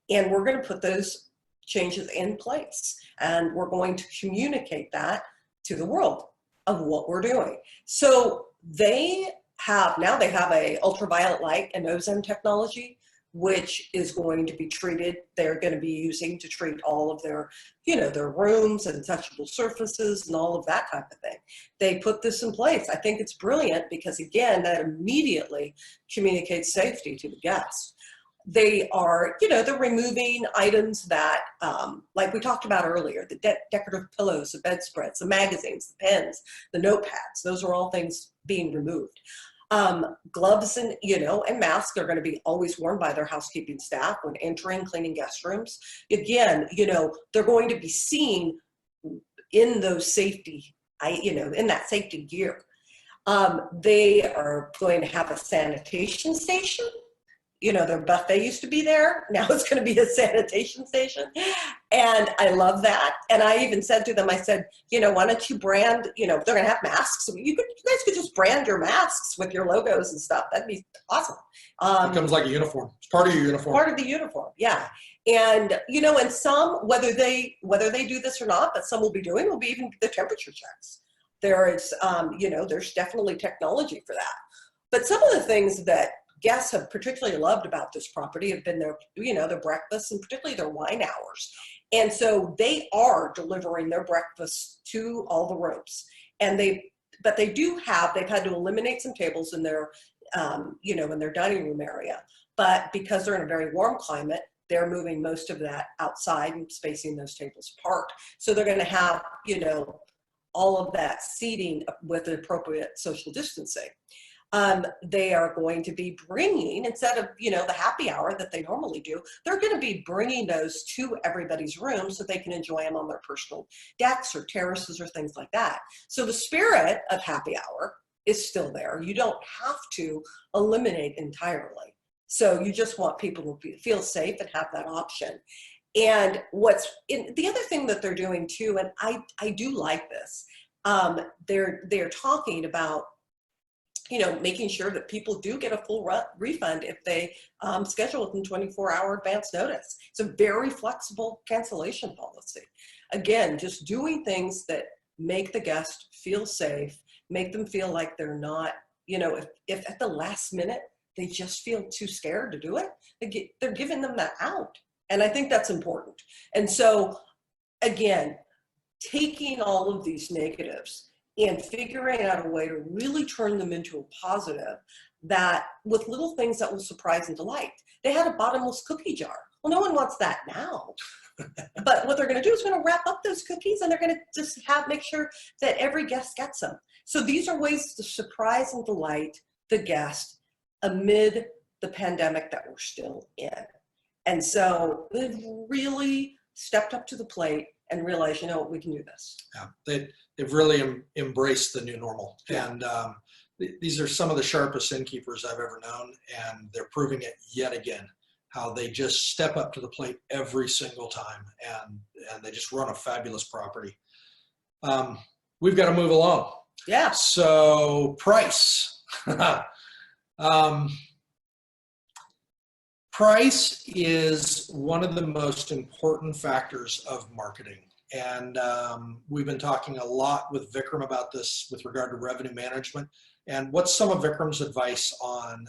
and we're going to put those changes in place, and we're going to communicate that to the world of what we're doing. So they have a ultraviolet light and ozone technology, which is going to be treated, they're going to be using to treat all of their, their rooms and touchable surfaces and all of that type of thing. They put this in place. I think it's brilliant because, again, that immediately communicates safety to the guests. They are, they're removing items that, like we talked about earlier, the decorative pillows, the bedspreads, the magazines, the pens, the notepads, those are all things being removed. Gloves and, and masks are going to be always worn by their housekeeping staff when entering, cleaning guest rooms. Again, they're going to be seen in those safety, in that safety gear. They are going to have a sanitation station. Their buffet used to be there. Now it's going to be a sanitation station. And I love that. And I even said to them, I said, why don't you brand, they're going to have masks. So you guys could just brand your masks with your logos and stuff. That'd be awesome. It becomes like a uniform. It's part of your uniform. Part of the uniform, yeah. And, and some, whether they do this or not, but some will be even the temperature checks. There is, there's definitely technology for that. But some of the things that guests have particularly loved about this property have been their, their breakfast and particularly their wine hours. And so they are delivering their breakfast to all the rooms. And they've had to eliminate some tables in their, in their dining room area. But because they're in a very warm climate, they're moving most of that outside and spacing those tables apart. So they're going to have, all of that seating with the appropriate social distancing. They are going to be bringing, instead of, the happy hour that they normally do, they're going to be bringing those to everybody's room so they can enjoy them on their personal decks or terraces or things like that. So the spirit of happy hour is still there. You don't have to eliminate entirely. So you just want people to feel safe and have that option. And the other thing that they're doing too, and I do like this, they're talking about, making sure that people do get a full refund if they schedule within 24-hour advance notice. It's a very flexible cancellation policy. Again, just doing things that make the guest feel safe, make them feel like they're not, if at the last minute they just feel too scared to do it, they're giving them that out. And I think that's important. And so, again, taking all of these negatives and figuring out a way to really turn them into a positive, that with little things that will surprise and delight. They had a bottomless cookie jar. Well, no one wants that now. But what they're going to do is going to wrap up those cookies, and they're going to just make sure that every guest gets them. So these are ways to surprise and delight the guest amid the pandemic that we're still in. And so they've really stepped up to the plate and realized, we can do this. Yeah, they've really embraced the new normal. Yeah. And these are some of the sharpest innkeepers I've ever known, and they're proving it yet again, how they just step up to the plate every single time, and they just run a fabulous property. We've got to move along. Yeah. So price. Price is one of the most important factors of marketing. And we've been talking a lot with Vikram about this with regard to revenue management. And what's some of Vikram's advice on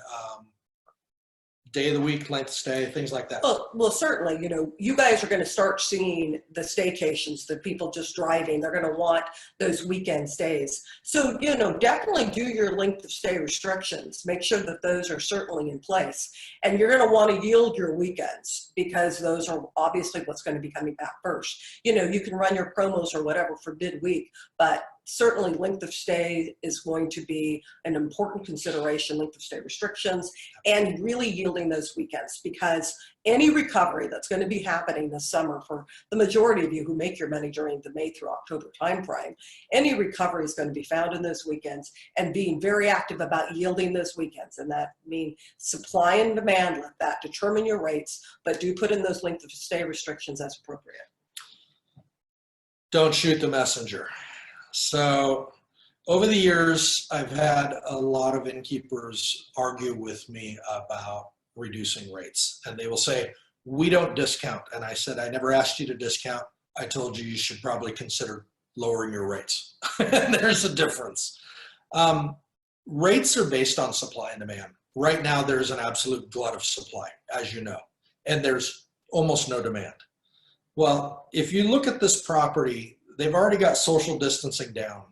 day of the week, length of stay, things like that? Well, certainly, you know, you guys are going to start seeing the staycations, the people just driving. They're going to want those weekend stays. So, you know, definitely do your length of stay restrictions. Make sure that those are certainly in place. And you're going to want to yield your weekends because those are obviously what's going to be coming back first. You know, you can run your promos or whatever for midweek, but certainly length of stay is going to be an important consideration, length of stay restrictions, and really yielding those weekends, because any recovery that's going to be happening this summer for the majority of you who make your money during the May through October timeframe, any recovery is going to be found in those weekends, and being very active about yielding those weekends. And that means supply and demand, let that determine your rates, but do put in those length of stay restrictions as appropriate. Don't shoot the messenger. So over the years, I've had a lot of innkeepers argue with me about reducing rates. And they will say, we don't discount. And I said, I never asked you to discount. I told you you should probably consider lowering your rates. And there's a difference. Rates are based on supply and demand. Right now, there's an absolute glut of supply, as you know, and there's almost no demand. Well, if you look at this property, they've already got social distancing down.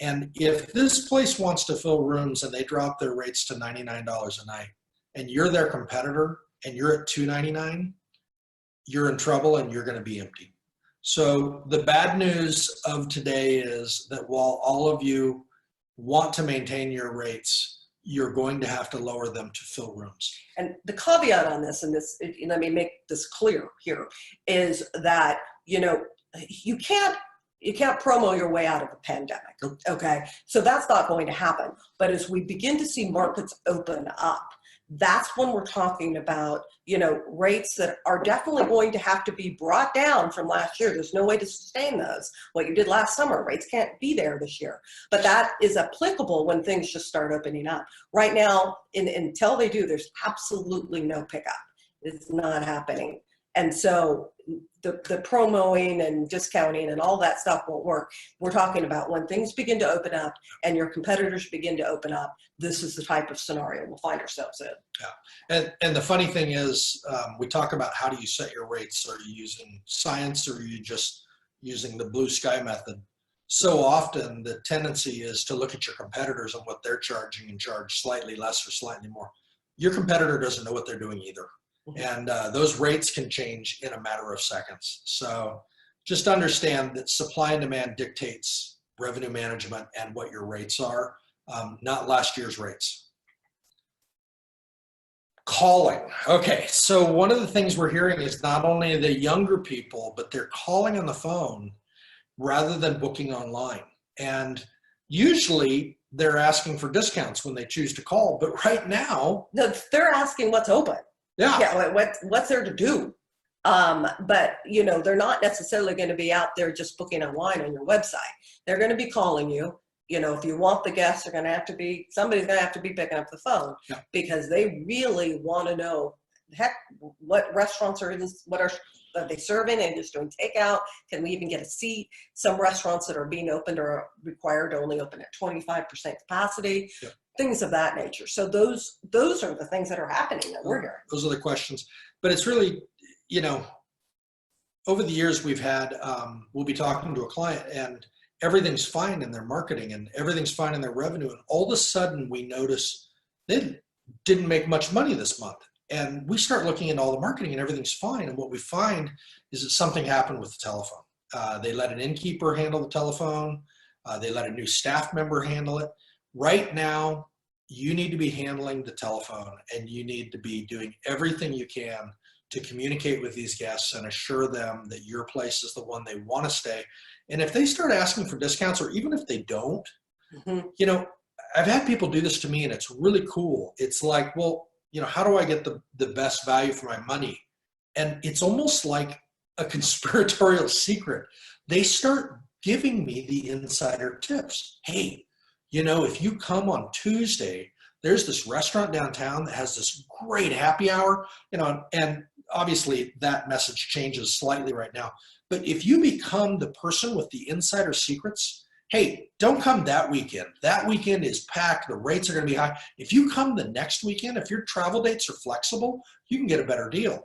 And if this place wants to fill rooms and they drop their rates to $99 a night, and you're their competitor and you're at $299, you're in trouble and you're going to be empty. So the bad news of today is that while all of you want to maintain your rates, you're going to have to lower them to fill rooms. And the caveat on this, and this, let me make this clear here, is that, you know, you can't promo your way out of a pandemic, okay? So that's not going to happen. But as we begin to see markets open up, that's when we're talking about, you know, rates that are definitely going to have to be brought down from last year. There's no way to sustain those. What you did last summer, rates can't be there this year. But that is applicable when things just start opening up. Right now, until they do, there's absolutely no pickup. It's not happening. And so the promoing and discounting and all that stuff won't work. We're talking about when things begin to open up and your competitors begin to open up, this is the type of scenario we'll find ourselves in. Yeah, and the funny thing is, we talk about how do you set your rates? Are you using science or are you just using the blue sky method? So often the tendency is to look at your competitors and what they're charging and charge slightly less or slightly more. Your competitor doesn't know what they're doing either. And those rates can change in a matter of seconds. So just understand that supply and demand dictates revenue management and what your rates are, not last year's rates. Calling. Okay, so one of the things we're hearing is not only the younger people, but they're calling on the phone rather than booking online. And usually they're asking for discounts when they choose to call, but right now, no, they're asking what's open. Yeah, what's there to do? But, you know, they're not necessarily going to be out there just booking online on your website. They're going to be calling you. You know, if you want the guests, they're going to have to be, somebody's going to have to be picking up the phone because they really want to know, heck, what restaurants are they serving and just doing takeout? Can we even get a seat? Some restaurants that are being opened are required to only open at 25% capacity. Yeah. Things of that nature. So those are the things that are happening that we're hearing. Those are the questions. But it's really, you know, over the years we've had, we'll be talking to a client and everything's fine in their marketing and everything's fine in their revenue. And all of a sudden we notice they didn't make much money this month. And we start looking at all the marketing and everything's fine. And what we find is that something happened with the telephone. They let an innkeeper handle the telephone. They let a new staff member handle it. Right now, you need to be handling the telephone and you need to be doing everything you can to communicate with these guests and assure them that your place is the one they want to stay. And if they start asking for discounts, or even if they don't, you know, I've had people do this to me, and it's really cool. It's like, well, how do I get the best value for my money? And it's almost like a conspiratorial secret. They start giving me the insider tips. Hey, if you come on Tuesday, there's this restaurant downtown that has this great happy hour, and obviously that message changes slightly right now. But if you become the person with the insider secrets, hey, don't come that weekend. That weekend is packed. The rates are going to be high. If you come the next weekend, if your travel dates are flexible, you can get a better deal.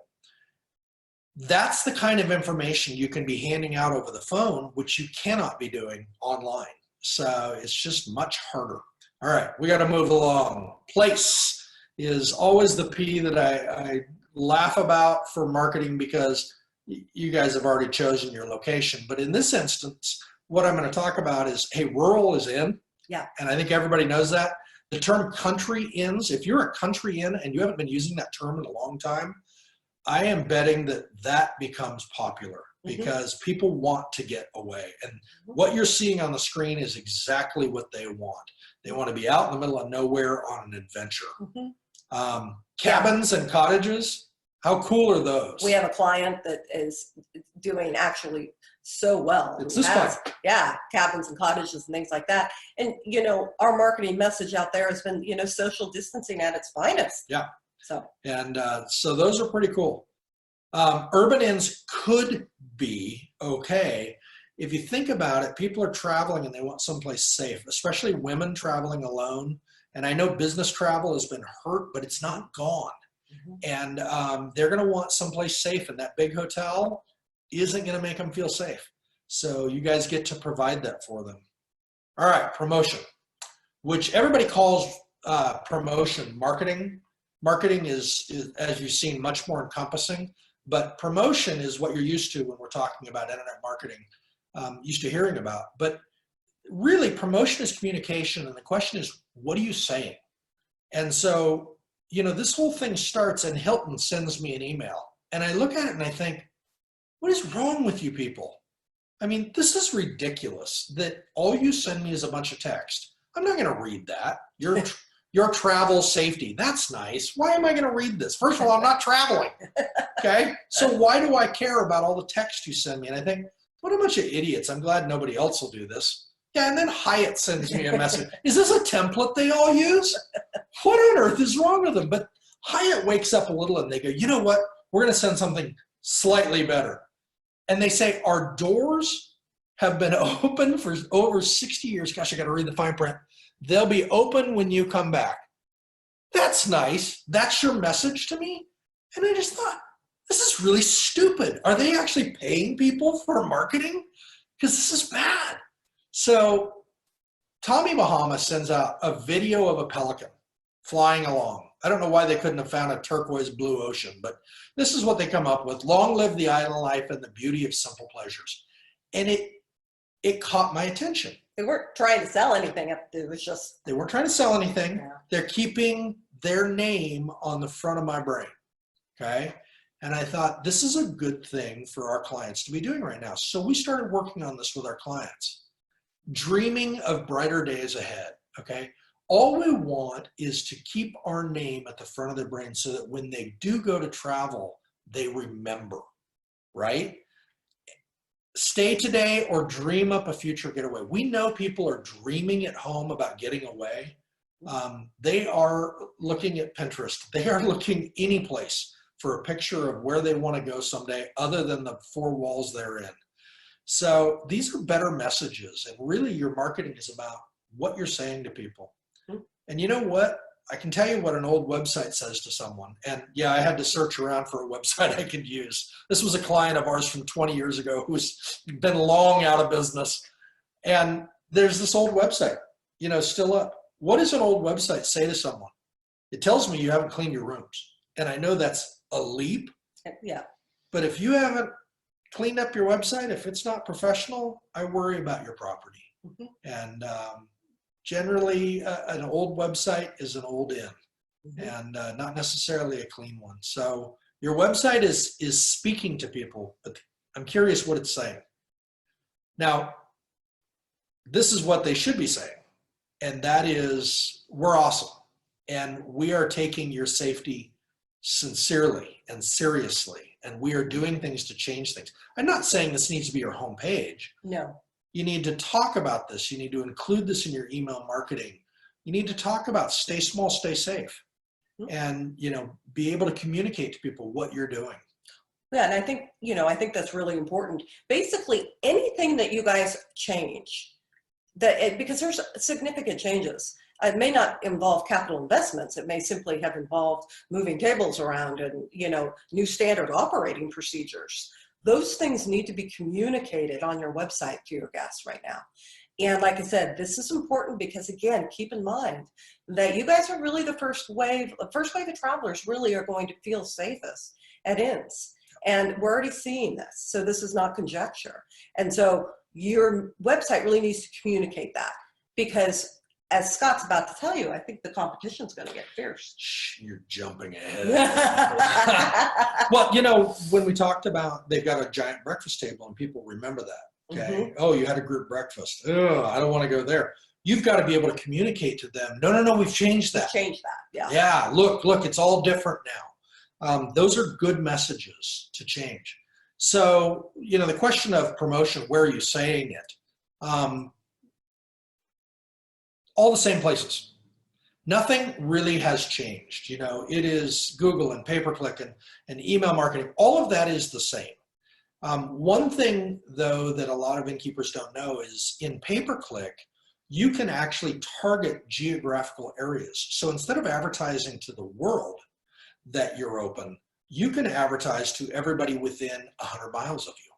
That's the kind of information you can be handing out over the phone, which you cannot be doing online. So it's just much harder. All right, we got to move along. Place is always the P that I laugh about for marketing, because you guys have already chosen your location. But in this instance, what I'm going to talk about is, hey, rural is in. Yeah. And I think everybody knows that. The term country inns, if you're a country inn and you haven't been using that term in a long time, I am betting that becomes popular, because people want to get away. And what you're seeing on the screen is exactly what they want. They want to be out in the middle of nowhere on an adventure. Cabins and cottages, how cool are those? We have a client that is doing actually so well. It's this one. Yeah, cabins and cottages and things like that. And, our marketing message out there has been, social distancing at its finest. Yeah. So those are pretty cool. Urban inns could be okay. If you think about it, people are traveling and they want someplace safe, especially women traveling alone. And I know business travel has been hurt, but it's not gone. And they're going to want someplace safe, and that big hotel isn't going to make them feel safe. So you guys get to provide that for them. All right, promotion, which everybody calls promotion marketing. Marketing is, as you've seen, much more encompassing, but promotion is what you're used to when we're talking about internet marketing, used to hearing about. But really, promotion is communication, and the question is, what are you saying? And so, this whole thing starts, and Hilton sends me an email, and I look at it and I think, what is wrong with you people? I mean, this is ridiculous that all you send me is a bunch of text. I'm not going to read that. Your travel safety, that's nice. Why am I going to read this? First of all, I'm not traveling. Okay, so why do I care about all the text you send me? And I think, what a bunch of idiots. I'm glad nobody else will do this. Yeah, and then Hyatt sends me a message. Is this a template they all use? What on earth is wrong with them? But Hyatt wakes up a little and they go, you know what? We're going to send something slightly better. And they say, our doors have been open for over 60 years. Gosh, I got to read the fine print. They'll be open when you come back. That's nice. That's your message to me? And I just thought, this is really stupid. Are they actually paying people for marketing? Because this is bad. So Tommy Bahama sends out a video of a pelican flying along. I don't know why they couldn't have found a turquoise blue ocean, but this is what they come up with. Long live the island life and the beauty of simple pleasures. And it caught my attention. they weren't trying to sell anything. It was just. They weren't trying to sell anything. Yeah. They're keeping their name on the front of my brain. Okay. And I thought this is a good thing for our clients to be doing right now. So we started working on this with our clients, dreaming of brighter days ahead. Okay. All we want is to keep our name at the front of their brain so that when they do go to travel, they remember, right? Stay today or dream up a future getaway. We know people are dreaming at home about getting away. They are looking at Pinterest. They are looking any place for a picture of where they want to go someday other than the four walls they're in. So these are better messages, and really your marketing is about what you're saying to people. And you know what? I can tell you what an old website says to someone. And yeah, I had to search around for a website I could use. This was a client of ours from 20 years ago who's been long out of business. And there's this old website, you know, still up. What does an old website say to someone? It tells me you haven't cleaned your rooms. And I know that's a leap. Yeah. But if you haven't cleaned up your website, if it's not professional, I worry about your property. Mm-hmm. And generally, an old website is an old inn, and not necessarily a clean one. So your website is speaking to people, but I'm curious what it's saying. Now, this is what they should be saying. And that is, we're awesome. And we are taking your safety sincerely and seriously. And we are doing things to change things. I'm not saying this needs to be your homepage. No. You need to talk about this. You need to include this in your email marketing. You need to talk about stay small, stay safe, and, you know, be able to communicate to people what you're doing. Yeah, and I think, you know, I think that's really important. Basically, anything that you guys change, because there's significant changes. It may not involve capital investments. It may simply have involved moving tables around and, you know, new standard operating procedures. Those things need to be communicated on your website to your guests right now. And like I said, this is important because, again, keep in mind that you guys are really the first wave of travelers really are going to feel safest at inns. And we're already seeing this. So this is not conjecture. And so your website really needs to communicate that, because as Scott's about to tell you, I think the competition's going to get fierce. Shh, you're jumping ahead. Well, you know, when we talked about they've got a giant breakfast table and people remember that. Okay. Oh, you had a group breakfast. Oh, I don't want to go there. You've got to be able to communicate to them. No, we've changed that. We've changed that. Yeah. Yeah. Look, it's all different now. Those are good messages to change. So, you know, the question of promotion, where are you saying it? All the same places. Nothing really has changed. You know, it is Google and pay-per-click and email marketing. All of that is the same. One thing, though, that a lot of innkeepers don't know is in pay-per-click, you can actually target geographical areas. So instead of advertising to the world that you're open, you can advertise to everybody within 100 miles of you.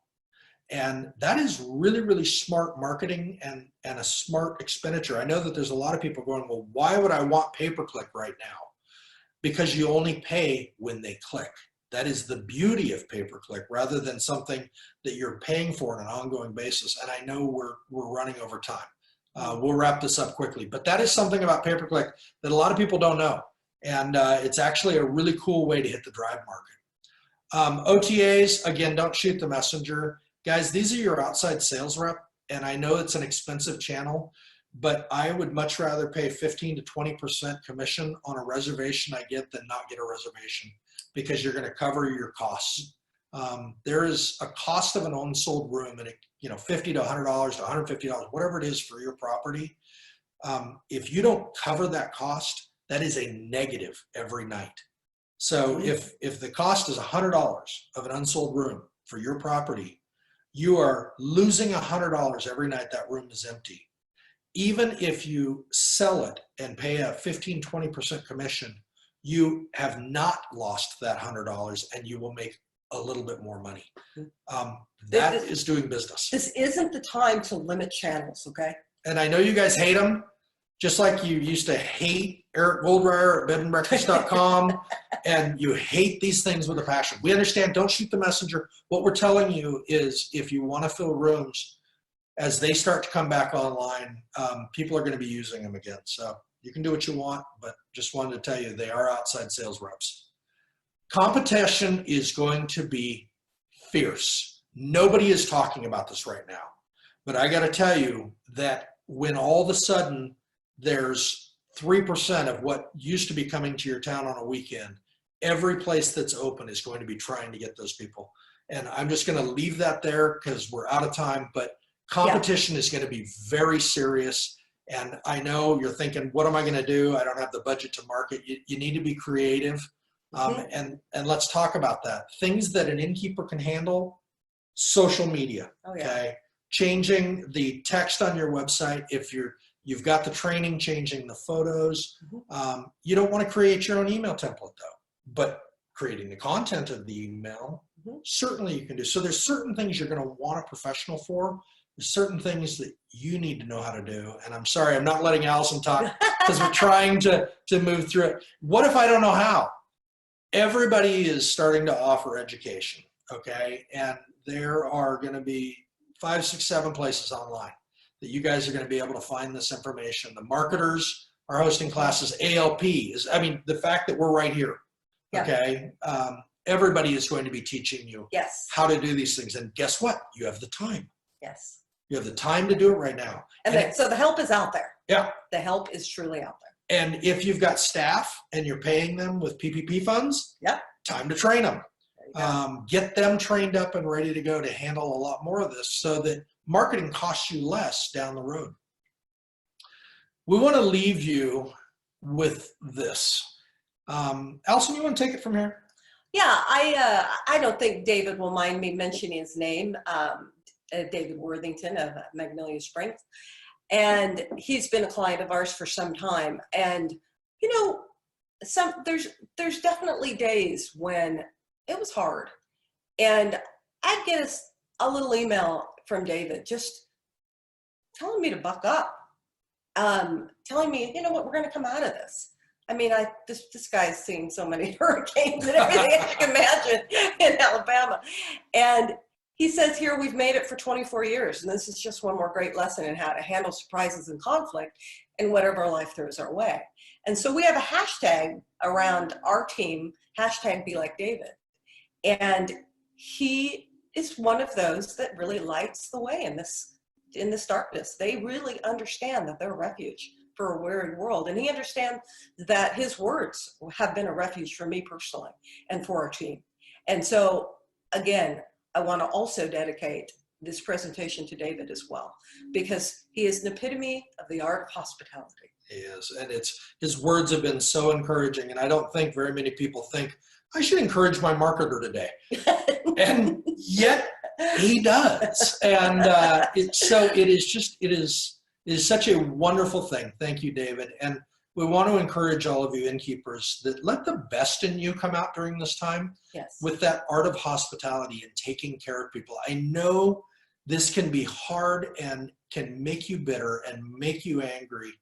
And that is really, really smart marketing and a smart expenditure. I know that there's a lot of people going, well, why would I want pay-per-click right now? Because you only pay when they click. That is the beauty of pay-per-click, rather than something that you're paying for on an ongoing basis. And I know we're running over time. We'll wrap this up quickly. But that is something about pay-per-click that a lot of people don't know. And it's actually a really cool way to hit the drive market. OTAs, again, don't shoot the messenger. Guys, these are your outside sales rep, and I know it's an expensive channel, but I would much rather pay 15 to 20% commission on a reservation I get than not get a reservation, because you're going to cover your costs. There is a cost of an unsold room, and $50 to $100 to $150, whatever it is for your property. If you don't cover that cost, that is a negative every night. So if the cost is $100 of an unsold room for your property, you are losing $100 every night that room is empty. Even if you sell it and pay a 15, 20% commission, you have not lost that $100 and you will make a little bit more money. That is doing business. This isn't the time to limit channels, okay? And I know you guys hate them, just like you used to hate Eric Goldreyer at bedandbreakfast.com, and you hate these things with a passion. We understand, don't shoot the messenger. What we're telling you is if you want to fill rooms, as they start to come back online, people are going to be using them again. So you can do what you want, but just wanted to tell you they are outside sales reps. Competition is going to be fierce. Nobody is talking about this right now, but I got to tell you that when all of a sudden there's 3% of what used to be coming to your town on a weekend, every place that's open is going to be trying to get those people. And I'm just going to leave that there because we're out of time, but competition is going to be very serious. And I know you're thinking, what am I going to do? I don't have the budget to market. You need to be creative. And let's talk about that. Things that an innkeeper can handle: social media. Okay. Changing the text on your website. If you've got the training, changing the photos. You don't want to create your own email template though, but creating the content of the email, certainly you can do. So there's certain things you're going to want a professional for. There's certain things that you need to know how to do. And I'm sorry, I'm not letting Allison talk because we're trying to move through it. What if I don't know how? Everybody is starting to offer education, okay? And there are going to be 5, 6, 7 places online that you guys are going to be able to find this information. The marketers are hosting classes. ALP is, I mean, the fact that we're right here, okay? Everybody is going to be teaching you how to do these things. And guess what? You have the time. Yes. You have the time to do it right now. And so the help is out there. Yeah. The help is truly out there. And if you've got staff and you're paying them with PPP funds, Yep. time to train them. There you go. Get them trained up and ready to go to handle a lot more of this so that marketing costs you less down the road. We want to leave you with this. Allison, you want to take it from here? Yeah, I don't think David will mind me mentioning his name, David Worthington of Magnolia Springs. And he's been a client of ours for some time. And, you know, there's definitely days when it was hard. And I'd get a little email from David just telling me to buck up, telling me, you know what, we're going to come out of this. I mean, this guy's seen so many hurricanes and everything I can imagine in Alabama. And he says here, we've made it for 24 years. And this is just one more great lesson in how to handle surprises and conflict in whatever life throws our way. And so we have a hashtag around our team, hashtag Be Like David. And he is one of those that really lights the way in this darkness. They really understand that they're a refuge for a weary world. And he understands that his words have been a refuge for me personally and for our team. And so, again, I want to also dedicate this presentation to David as well, because he is an epitome of the art of hospitality. He is, and his words have been so encouraging, and I don't think very many people think, I should encourage my marketer today. And yet he does. And it is such a wonderful thing. Thank you, David. And we want to encourage all of you innkeepers that let the best in you come out during this time. Yes. With that art of hospitality and taking care of people. I know this can be hard and can make you bitter and make you angry,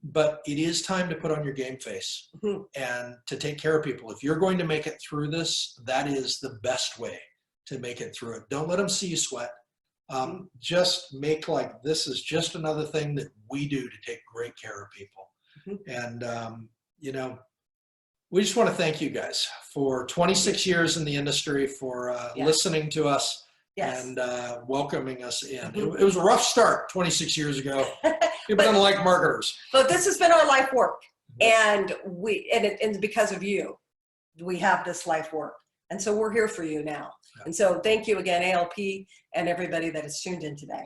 but it is time to put on your game face and to take care of people. If you're going to make it through this, that is the best way to make it through it. Don't let them see you sweat. Just make like this is just another thing that we do to take great care of people. And, you know, we just want to thank you guys for 26 years in the industry, for listening to us and welcoming us in. It was a rough start 26 years ago. People didn't like marketers. But this has been our life work. And and because of you, we have this life work. And so we're here for you now. And so thank you again, ALP, and everybody that is tuned in today.